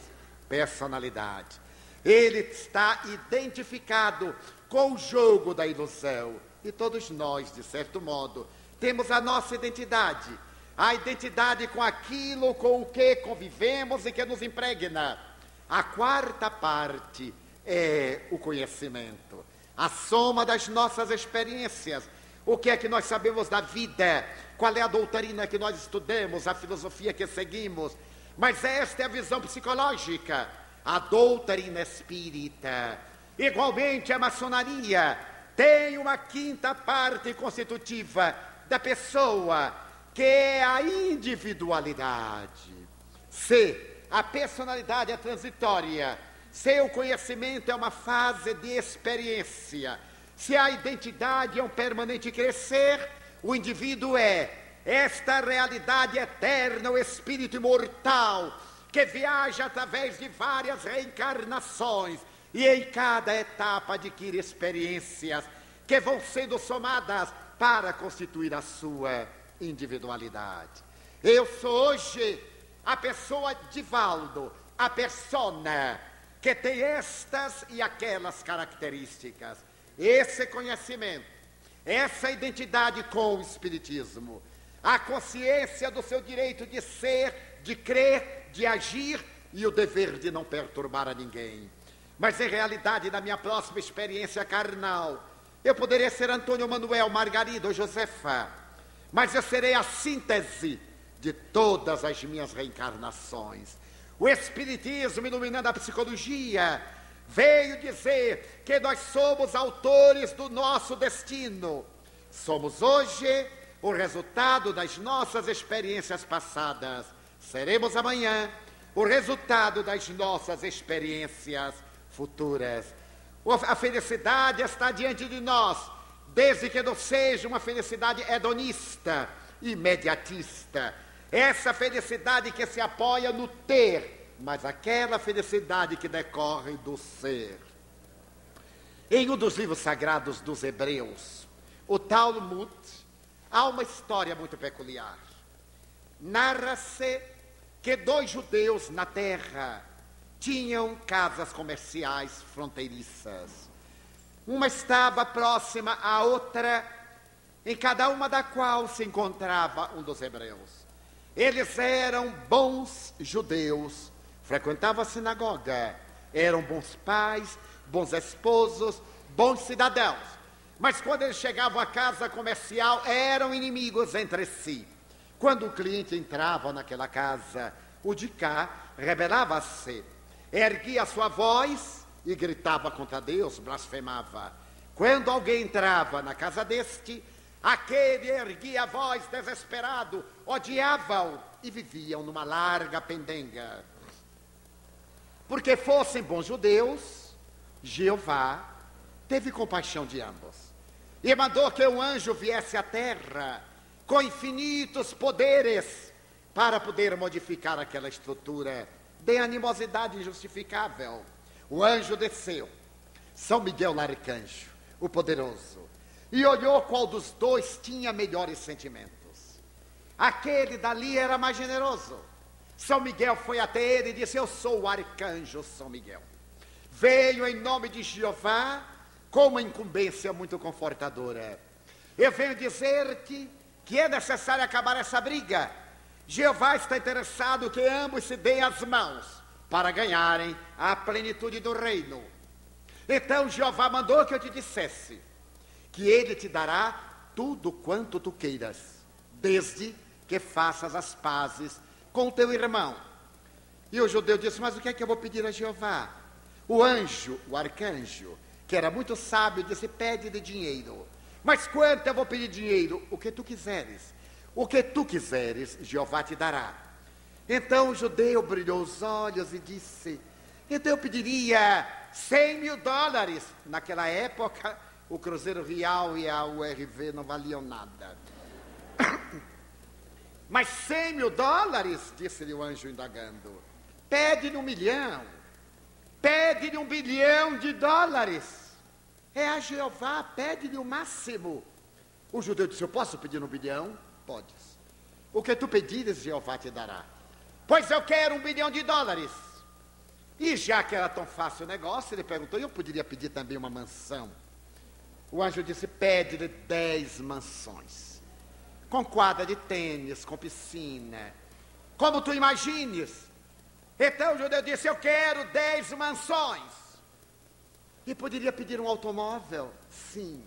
Personalidade. Ele está identificado com o jogo da ilusão. E todos nós, de certo modo, temos a nossa identidade. A identidade com aquilo com o que convivemos e que nos impregna. A quarta parte é o conhecimento. A soma das nossas experiências. O que é que nós sabemos da vida? Qual é a doutrina que nós estudamos? A filosofia que seguimos? Mas esta é a visão psicológica. A doutrina espírita. Igualmente a maçonaria tem uma quinta parte constitutiva da pessoa, que é a individualidade. Se a personalidade é transitória, se o conhecimento é uma fase de experiência, se a identidade é um permanente crescer, o indivíduo é esta realidade eterna, o espírito imortal, que viaja através de várias reencarnações, e em cada etapa adquire experiências que vão sendo somadas para constituir a sua individualidade. Eu sou hoje a pessoa Divaldo, a persona que tem estas e aquelas características. Esse conhecimento, essa identidade com o Espiritismo, a consciência do seu direito de ser, de crer, de agir e o dever de não perturbar a ninguém. Mas, em realidade, na minha próxima experiência carnal, eu poderia ser Antônio Manuel, Margarida ou Josefa, mas eu serei a síntese de todas as minhas reencarnações. O Espiritismo, iluminando a psicologia, veio dizer que nós somos autores do nosso destino. Somos hoje o resultado das nossas experiências passadas. Seremos amanhã o resultado das nossas experiências futuras. A felicidade está diante de nós, desde que não seja uma felicidade hedonista, imediatista. Essa felicidade que se apoia no ter, mas aquela felicidade que decorre do ser. Em um dos livros sagrados dos Hebreus, o Talmud, há uma história muito peculiar. Narra-se que 2 judeus na terra tinham casas comerciais fronteiriças. Uma estava próxima à outra, em cada uma da qual se encontrava um dos hebreus. Eles eram bons judeus, frequentavam a sinagoga, eram bons pais, bons esposos, bons cidadãos. Mas quando eles chegavam à casa comercial, eram inimigos entre si. Quando o cliente entrava naquela casa, o de cá rebelava-se, erguia a sua voz e gritava contra Deus, blasfemava. Quando alguém entrava na casa deste, aquele erguia a voz desesperado, odiava-o e viviam numa larga pendenga. Porque fossem bons judeus, Jeová teve compaixão de ambos e mandou que um anjo viesse à terra com infinitos poderes para poder modificar aquela estrutura de animosidade injustificável. O anjo desceu, São Miguel Arcanjo, o poderoso, e olhou qual dos dois tinha melhores sentimentos. Aquele dali era mais generoso. São Miguel foi até ele e disse: eu sou o arcanjo São Miguel. Veio em nome de Jeová com uma incumbência muito confortadora. Eu venho dizer-te que é necessário acabar essa briga. Jeová está interessado que ambos se deem as mãos para ganharem a plenitude do reino. Então Jeová mandou que eu te dissesse que ele te dará tudo quanto tu queiras, desde que faças as pazes com o teu irmão. E o judeu disse: mas o que é que eu vou pedir a Jeová? O anjo, o arcanjo, que era muito sábio, disse: pede de dinheiro. Mas quanto eu vou pedir dinheiro? O que tu quiseres. O que tu quiseres, Jeová te dará. Então o judeu brilhou os olhos e disse: então eu pediria $100.000. Naquela época, o Cruzeiro Real e a URV não valiam nada. Mas $100.000, disse-lhe o anjo indagando. Pede-lhe $1 milhão. Pede-lhe $1 bilhão. É a Jeová, pede-lhe o máximo. O judeu disse: eu posso pedir $1 bilhão? Podes. O que tu pedires, Jeová te dará. Pois eu quero $1 bilhão. E já que era tão fácil o negócio, ele perguntou: eu poderia pedir também uma mansão? O anjo disse: pede-lhe 10 mansões, com quadra de tênis, com piscina, como tu imagines. Então o judeu disse: eu quero 10 mansões. E poderia pedir um automóvel? Sim.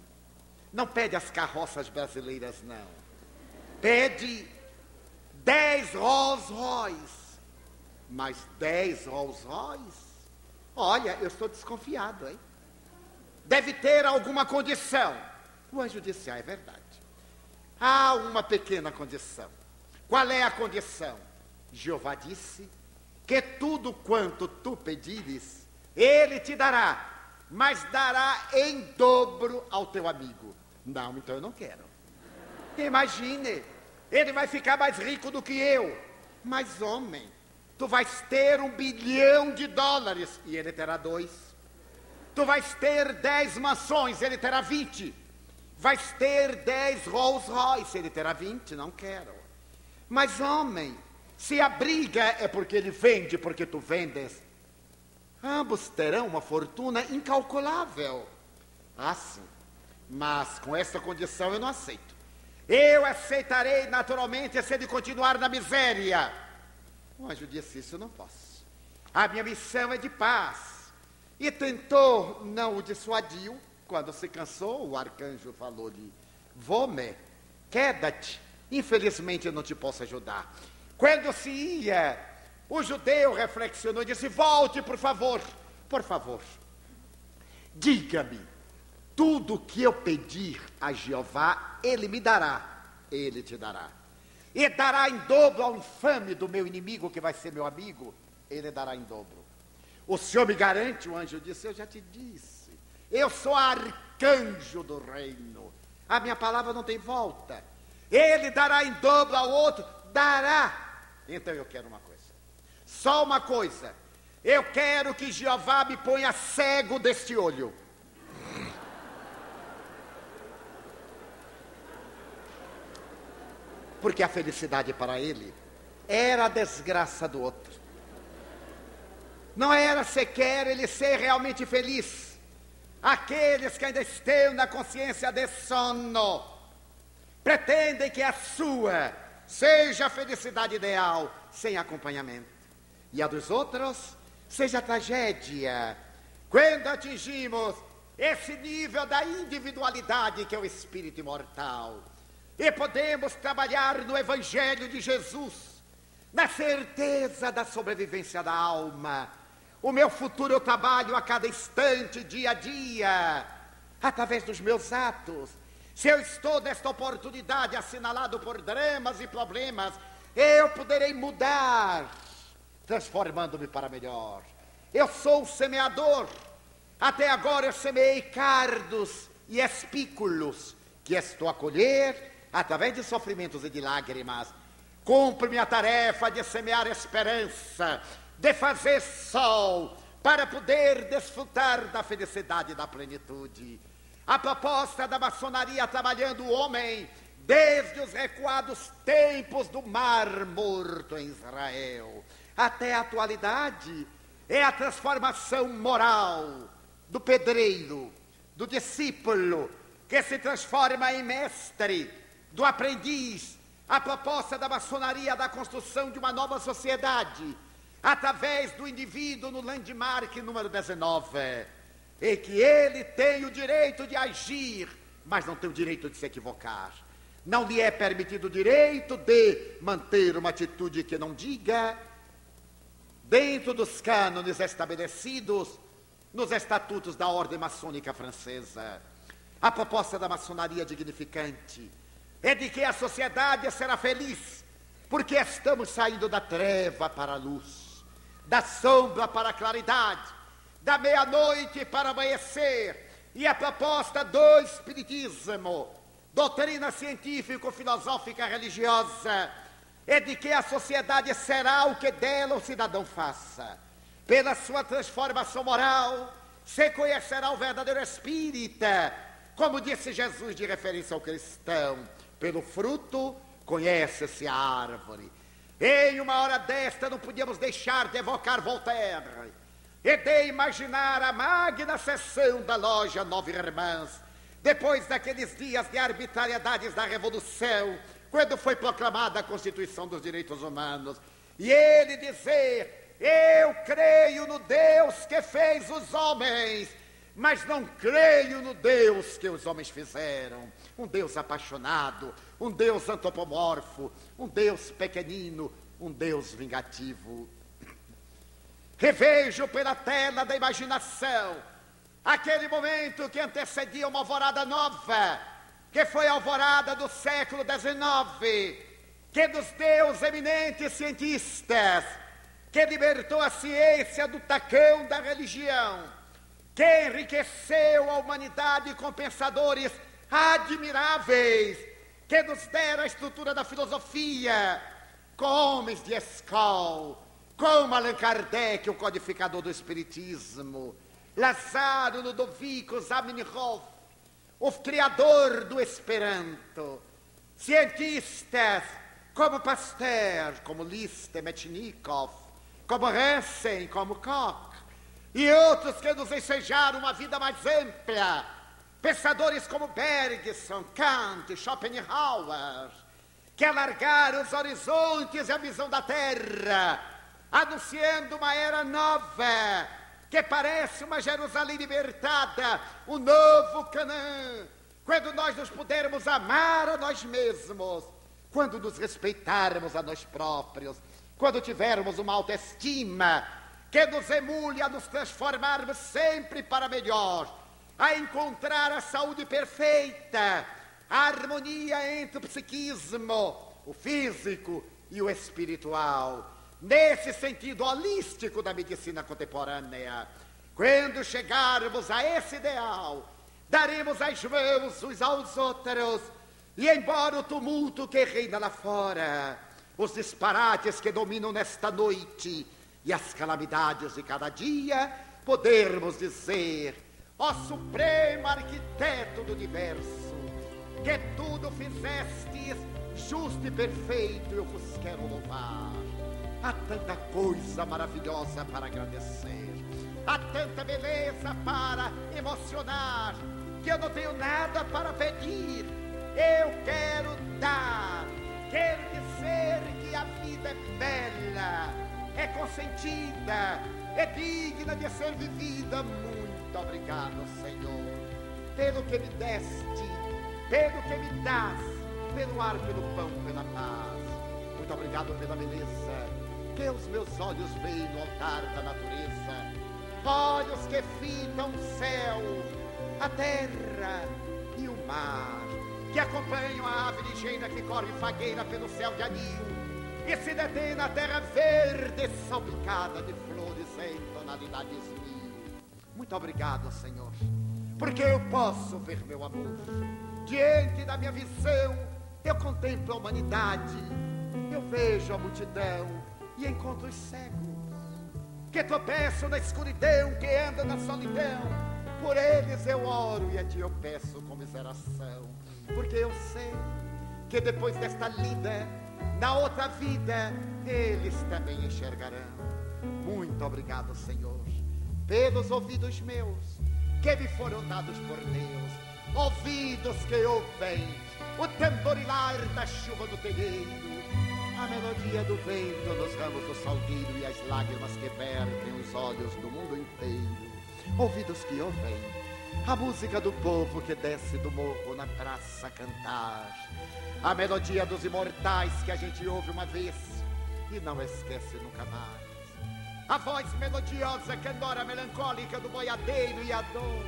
Não pede as carroças brasileiras, não. Pede 10 Rolls Royce. Mas 10 Rolls Royce? Olha, eu estou desconfiado, hein? Deve ter alguma condição. O anjo disse: é verdade. Há uma pequena condição. Qual é a condição? Jeová disse que tudo quanto tu pedires, ele te dará, mas dará em dobro ao teu amigo. Não, então eu não quero. Imagine, ele vai ficar mais rico do que eu. Mas, homem, tu vais ter $1 bilhão e ele terá 2. Tu vais ter 10 mansões, ele terá 20. Vais ter 10 Rolls Royce, ele terá 20, não quero. Mas, homem, se a briga é porque ele vende, porque tu vendes, ambos terão uma fortuna incalculável. Ah, sim, mas com essa condição eu não aceito. Eu aceitarei naturalmente se ele continuar na miséria. O anjo disse, isso eu não posso. A minha missão é de paz. E tentou, não o dissuadiu. Quando se cansou, o arcanjo falou-lhe, Vome, queda-te. Infelizmente eu não te posso ajudar. Quando se ia, o judeu reflexionou e disse, volte, por favor. Por favor, diga-me, tudo o que eu pedir a Jeová, ele me dará. Ele te dará. E dará em dobro ao infame do meu inimigo, que vai ser meu amigo. Ele dará em dobro. O Senhor me garante, o anjo disse, eu já te disse. Eu sou arcanjo do reino. A minha palavra não tem volta. Ele dará em dobro ao outro. Dará. Então eu quero uma coisa. Só uma coisa. Eu quero que Jeová me ponha cego deste olho. Porque a felicidade para ele era a desgraça do outro. Não era sequer ele ser realmente feliz. Aqueles que ainda estão na consciência de sono pretendem que a sua seja a felicidade ideal, sem acompanhamento. E a dos outros seja a tragédia. Quando atingimos esse nível da individualidade que é o espírito imortal, e podemos trabalhar no Evangelho de Jesus, na certeza da sobrevivência da alma. O meu futuro eu trabalho a cada instante, dia a dia, através dos meus atos. Se eu estou nesta oportunidade assinalado por dramas e problemas, eu poderei mudar, transformando-me para melhor. Eu sou o semeador. Até agora eu semeei cardos e espículos, que estou a colher através de sofrimentos e de lágrimas. Cumpro minha tarefa de semear esperança, de fazer sol, para poder desfrutar da felicidade e da plenitude. A proposta da maçonaria trabalhando o homem desde os recuados tempos do Mar Morto em Israel até a atualidade é a transformação moral do pedreiro, do discípulo, que se transforma em mestre, do aprendiz. A proposta da maçonaria da construção de uma nova sociedade, através do indivíduo no landmark número 19, e que ele tem o direito de agir, mas não tem o direito de se equivocar. Não lhe é permitido o direito de manter uma atitude que não diga, dentro dos cânones estabelecidos nos estatutos da ordem maçônica francesa. A proposta da maçonaria dignificante é de que a sociedade será feliz, porque estamos saindo da treva para a luz, da sombra para a claridade, da meia-noite para amanhecer. E a proposta do espiritismo, doutrina científico-filosófica religiosa, é de que a sociedade será o que dela o cidadão faça. Pela sua transformação moral, se conhecerá o verdadeiro espírita, como disse Jesus de referência ao cristão, pelo fruto conhece-se a árvore. Em uma hora desta não podíamos deixar de evocar Voltaire e de imaginar a magna sessão da loja Nove Irmãs, depois daqueles dias de arbitrariedades da Revolução, quando foi proclamada a Constituição dos Direitos Humanos, e ele dizer: eu creio no Deus que fez os homens, mas não creio no Deus que os homens fizeram. Um Deus apaixonado, um Deus antropomorfo, um Deus pequenino, um Deus vingativo. Revejo pela tela da imaginação aquele momento que antecedia uma alvorada nova, que foi a alvorada do século XIX, que nos deu os eminentes cientistas, que libertou a ciência do tacão da religião, que enriqueceu a humanidade com pensadores admiráveis, que nos deram a estrutura da filosofia, com homens de escola, como Allan Kardec, o codificador do espiritismo, Lázaro Ludovico Zamenhof, o criador do Esperanto, cientistas como Pasteur, como Liszt, Metchnikoff, como Hessen, como Koch, e outros que nos ensejaram uma vida mais ampla, pensadores como Bergson, Kant, Schopenhauer, que alargaram os horizontes e a visão da Terra, anunciando uma era nova, que parece uma Jerusalém libertada, um novo Canaã, quando nós nos pudermos amar a nós mesmos, quando nos respeitarmos a nós próprios, quando tivermos uma autoestima que nos emule a nos transformarmos sempre para melhor, a encontrar a saúde perfeita, a harmonia entre o psiquismo, o físico e o espiritual, nesse sentido holístico da medicina contemporânea. Quando chegarmos a esse ideal, daremos as mãos uns aos outros, e embora o tumulto que reina lá fora, os disparates que dominam nesta noite e as calamidades de cada dia, podermos dizer: ó Supremo Arquiteto do Universo, que tudo fizestes justo e perfeito, eu vos quero louvar. Há tanta coisa maravilhosa para agradecer, há tanta beleza para emocionar, que eu não tenho nada para pedir. Eu quero dar, quero dizer que a vida é bela, é consentida, é digna de ser vivida. Muito obrigado, Senhor, pelo que me deste, pelo que me dás, pelo ar, pelo pão, pela paz. Muito obrigado pela beleza que os meus olhos veem no altar da natureza, olhos que fitam o céu, a terra e o mar, que acompanham a ave ligeira que corre fagueira pelo céu de anil e se detém na terra verde salpicada de flores em tonalidades mil. Muito obrigado, Senhor, porque eu posso ver meu amor. Diante da minha visão, eu contemplo a humanidade, eu vejo a multidão e encontro os cegos, que tropeçam na escuridão, que andam na solidão. Por eles eu oro e a ti eu peço comiseração, porque eu sei que depois desta lida, na outra vida, eles também enxergarão. Muito obrigado, Senhor, pelos ouvidos meus, que me foram dados por Deus, ouvidos que ouvem o tamborilar da chuva no terreiro, a melodia do vento nos ramos do salgueiro e as lágrimas que vertem os olhos do mundo inteiro. Ouvidos que ouvem a música do povo que desce do morro na praça a cantar, a melodia dos imortais que a gente ouve uma vez e não esquece nunca mais, a voz melodiosa, candora melancólica do boiadeiro e a dor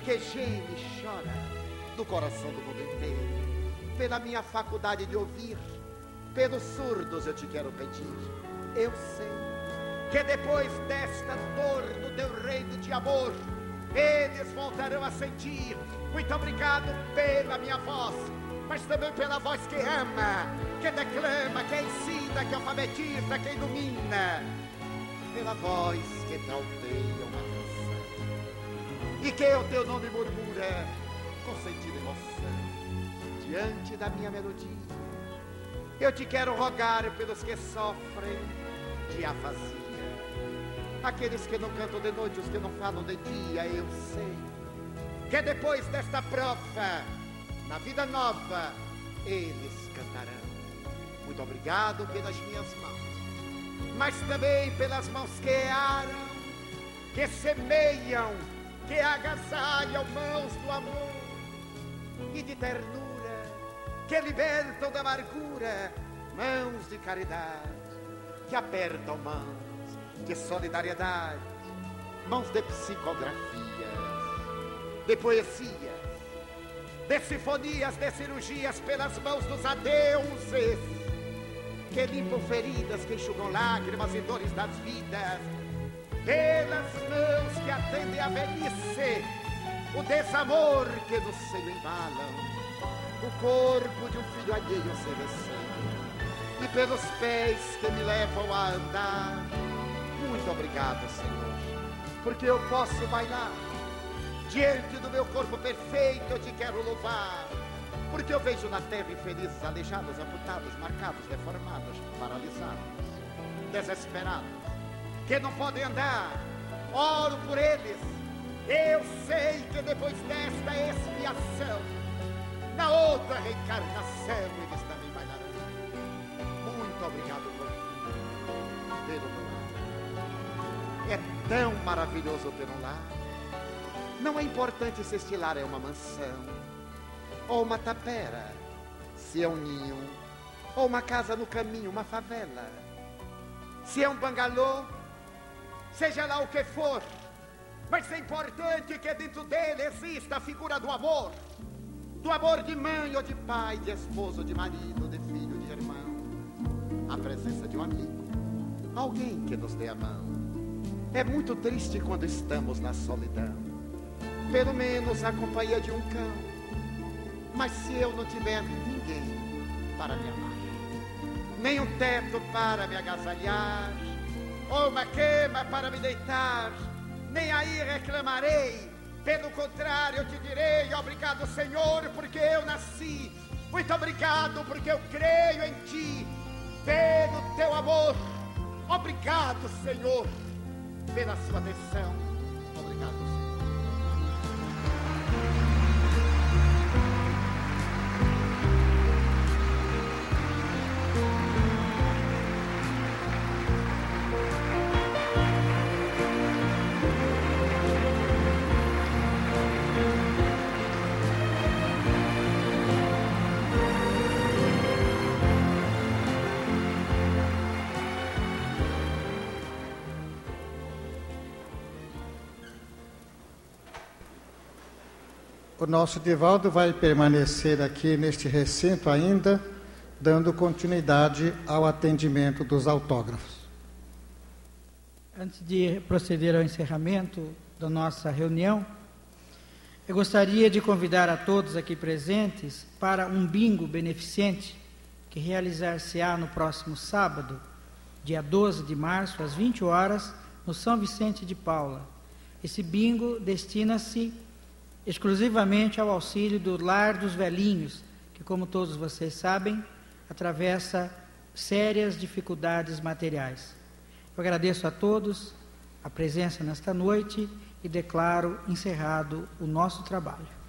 que geme e chora no coração do mundo inteiro. Pela minha faculdade de ouvir, pelos surdos eu te quero pedir. Eu sei que depois desta dor no teu reino de amor, eles voltarão a sentir. Muito obrigado pela minha voz, mas também pela voz que ama, que declama, que ensina, que alfabetiza, que ilumina, pela voz que trauteia uma canção e que o teu nome murmura com sentido e emoção. Diante da minha melodia, eu te quero rogar pelos que sofrem de afasia, aqueles que não cantam de noite, os que não falam de dia. Eu sei que depois desta prova, na vida nova, eles cantarão. Muito obrigado pelas minhas mãos, mas também pelas mãos que aram, que semeiam, que agasalham, mãos do amor e de ternura, que libertam da amargura, mãos de caridade, que apertam mãos de solidariedade, mãos de psicografias, de poesias, de sinfonias, de cirurgias, pelas mãos dos adeuses, que limpam feridas, que enxugam lágrimas e dores das vidas, pelas mãos que atendem a velhice, o desamor que no seio embalam, o corpo de um filho alheio a ser recém, e pelos pés que me levam a andar. Muito obrigado, Senhor, porque eu posso bailar, Diante do meu corpo perfeito eu te quero louvar, porque eu vejo na terra infelizes, aleijados, amputados, marcados, deformados, paralisados, desesperados, que não podem andar. Oro por eles. Eu sei que depois desta expiação, na outra reencarnação, eles também bailarão. Muito obrigado, meu filho, pelo meu lar. É tão maravilhoso ter um lar. Não é importante se este lar é uma mansão, ou uma tapera, se é um ninho, ou uma casa no caminho, uma favela, se é um bangalô, seja lá o que for. Mas é importante que dentro dele exista a figura do amor de mãe ou de pai, de esposo, de marido, de filho, de irmão, a presença de um amigo, alguém que nos dê a mão. É muito triste quando estamos na solidão, pelo menos a companhia de um cão. Mas se eu não tiver ninguém para me amar, nem um teto para me agasalhar, ou uma cama para me deitar, nem aí reclamarei. Pelo contrário, eu te direi: obrigado, Senhor, porque eu nasci. Muito obrigado, porque eu creio em ti. Pelo teu amor. Obrigado, Senhor, pela sua atenção. Obrigado, Senhor. O nosso Divaldo vai permanecer aqui neste recinto ainda, dando continuidade ao atendimento dos autógrafos. Antes de proceder ao encerramento da nossa reunião, eu gostaria de convidar a todos aqui presentes para um bingo beneficente que realizar-se-á no próximo sábado, dia 12 de março, às 20 horas, no São Vicente de Paula. Esse bingo destina-se exclusivamente ao auxílio do Lar dos Velhinhos, que, como todos vocês sabem, atravessa sérias dificuldades materiais. Eu agradeço a todos a presença nesta noite e declaro encerrado o nosso trabalho.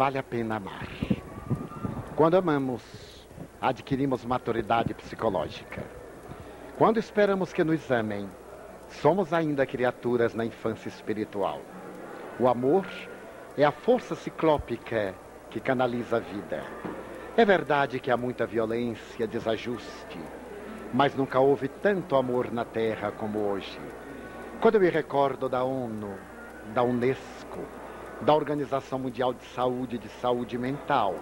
vale a pena amar. Quando amamos, adquirimos maturidade psicológica. Quando esperamos que nos amem, somos ainda criaturas na infância espiritual. O amor é a força ciclópica que canaliza a vida. É verdade que há muita violência, desajuste, mas nunca houve tanto amor na Terra como hoje. Quando eu me recordo da ONU, da Unesco, da Organização Mundial de Saúde Mental,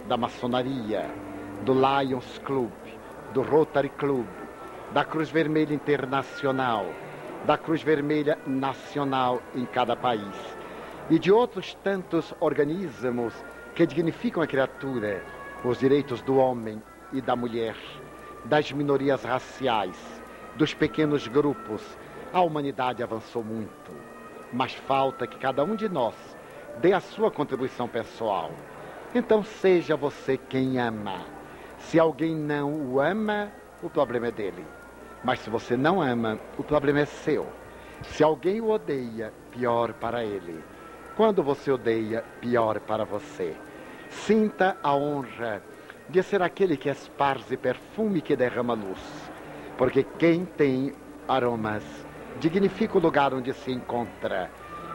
da maçonaria, do Lions Club, do Rotary Club, da Cruz Vermelha Internacional, da Cruz Vermelha Nacional em cada país, e de outros tantos organismos que dignificam a criatura, os direitos do homem e da mulher, das minorias raciais, dos pequenos grupos, a humanidade avançou muito. Mas falta que cada um de nós dê a sua contribuição pessoal. Então seja você quem ama. Se alguém não o ama, o problema é dele. Mas se você não ama, o problema é seu. Se alguém o odeia, pior para ele. Quando você odeia, pior para você. Sinta a honra de ser aquele que esparze perfume que derrama luz. Porque quem tem aromas dignifica o lugar onde se encontra.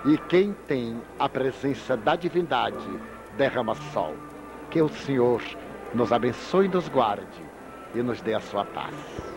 E quem tem a presença da divindade derrama sol. Que o Senhor nos abençoe e nos guarde e nos dê a sua paz.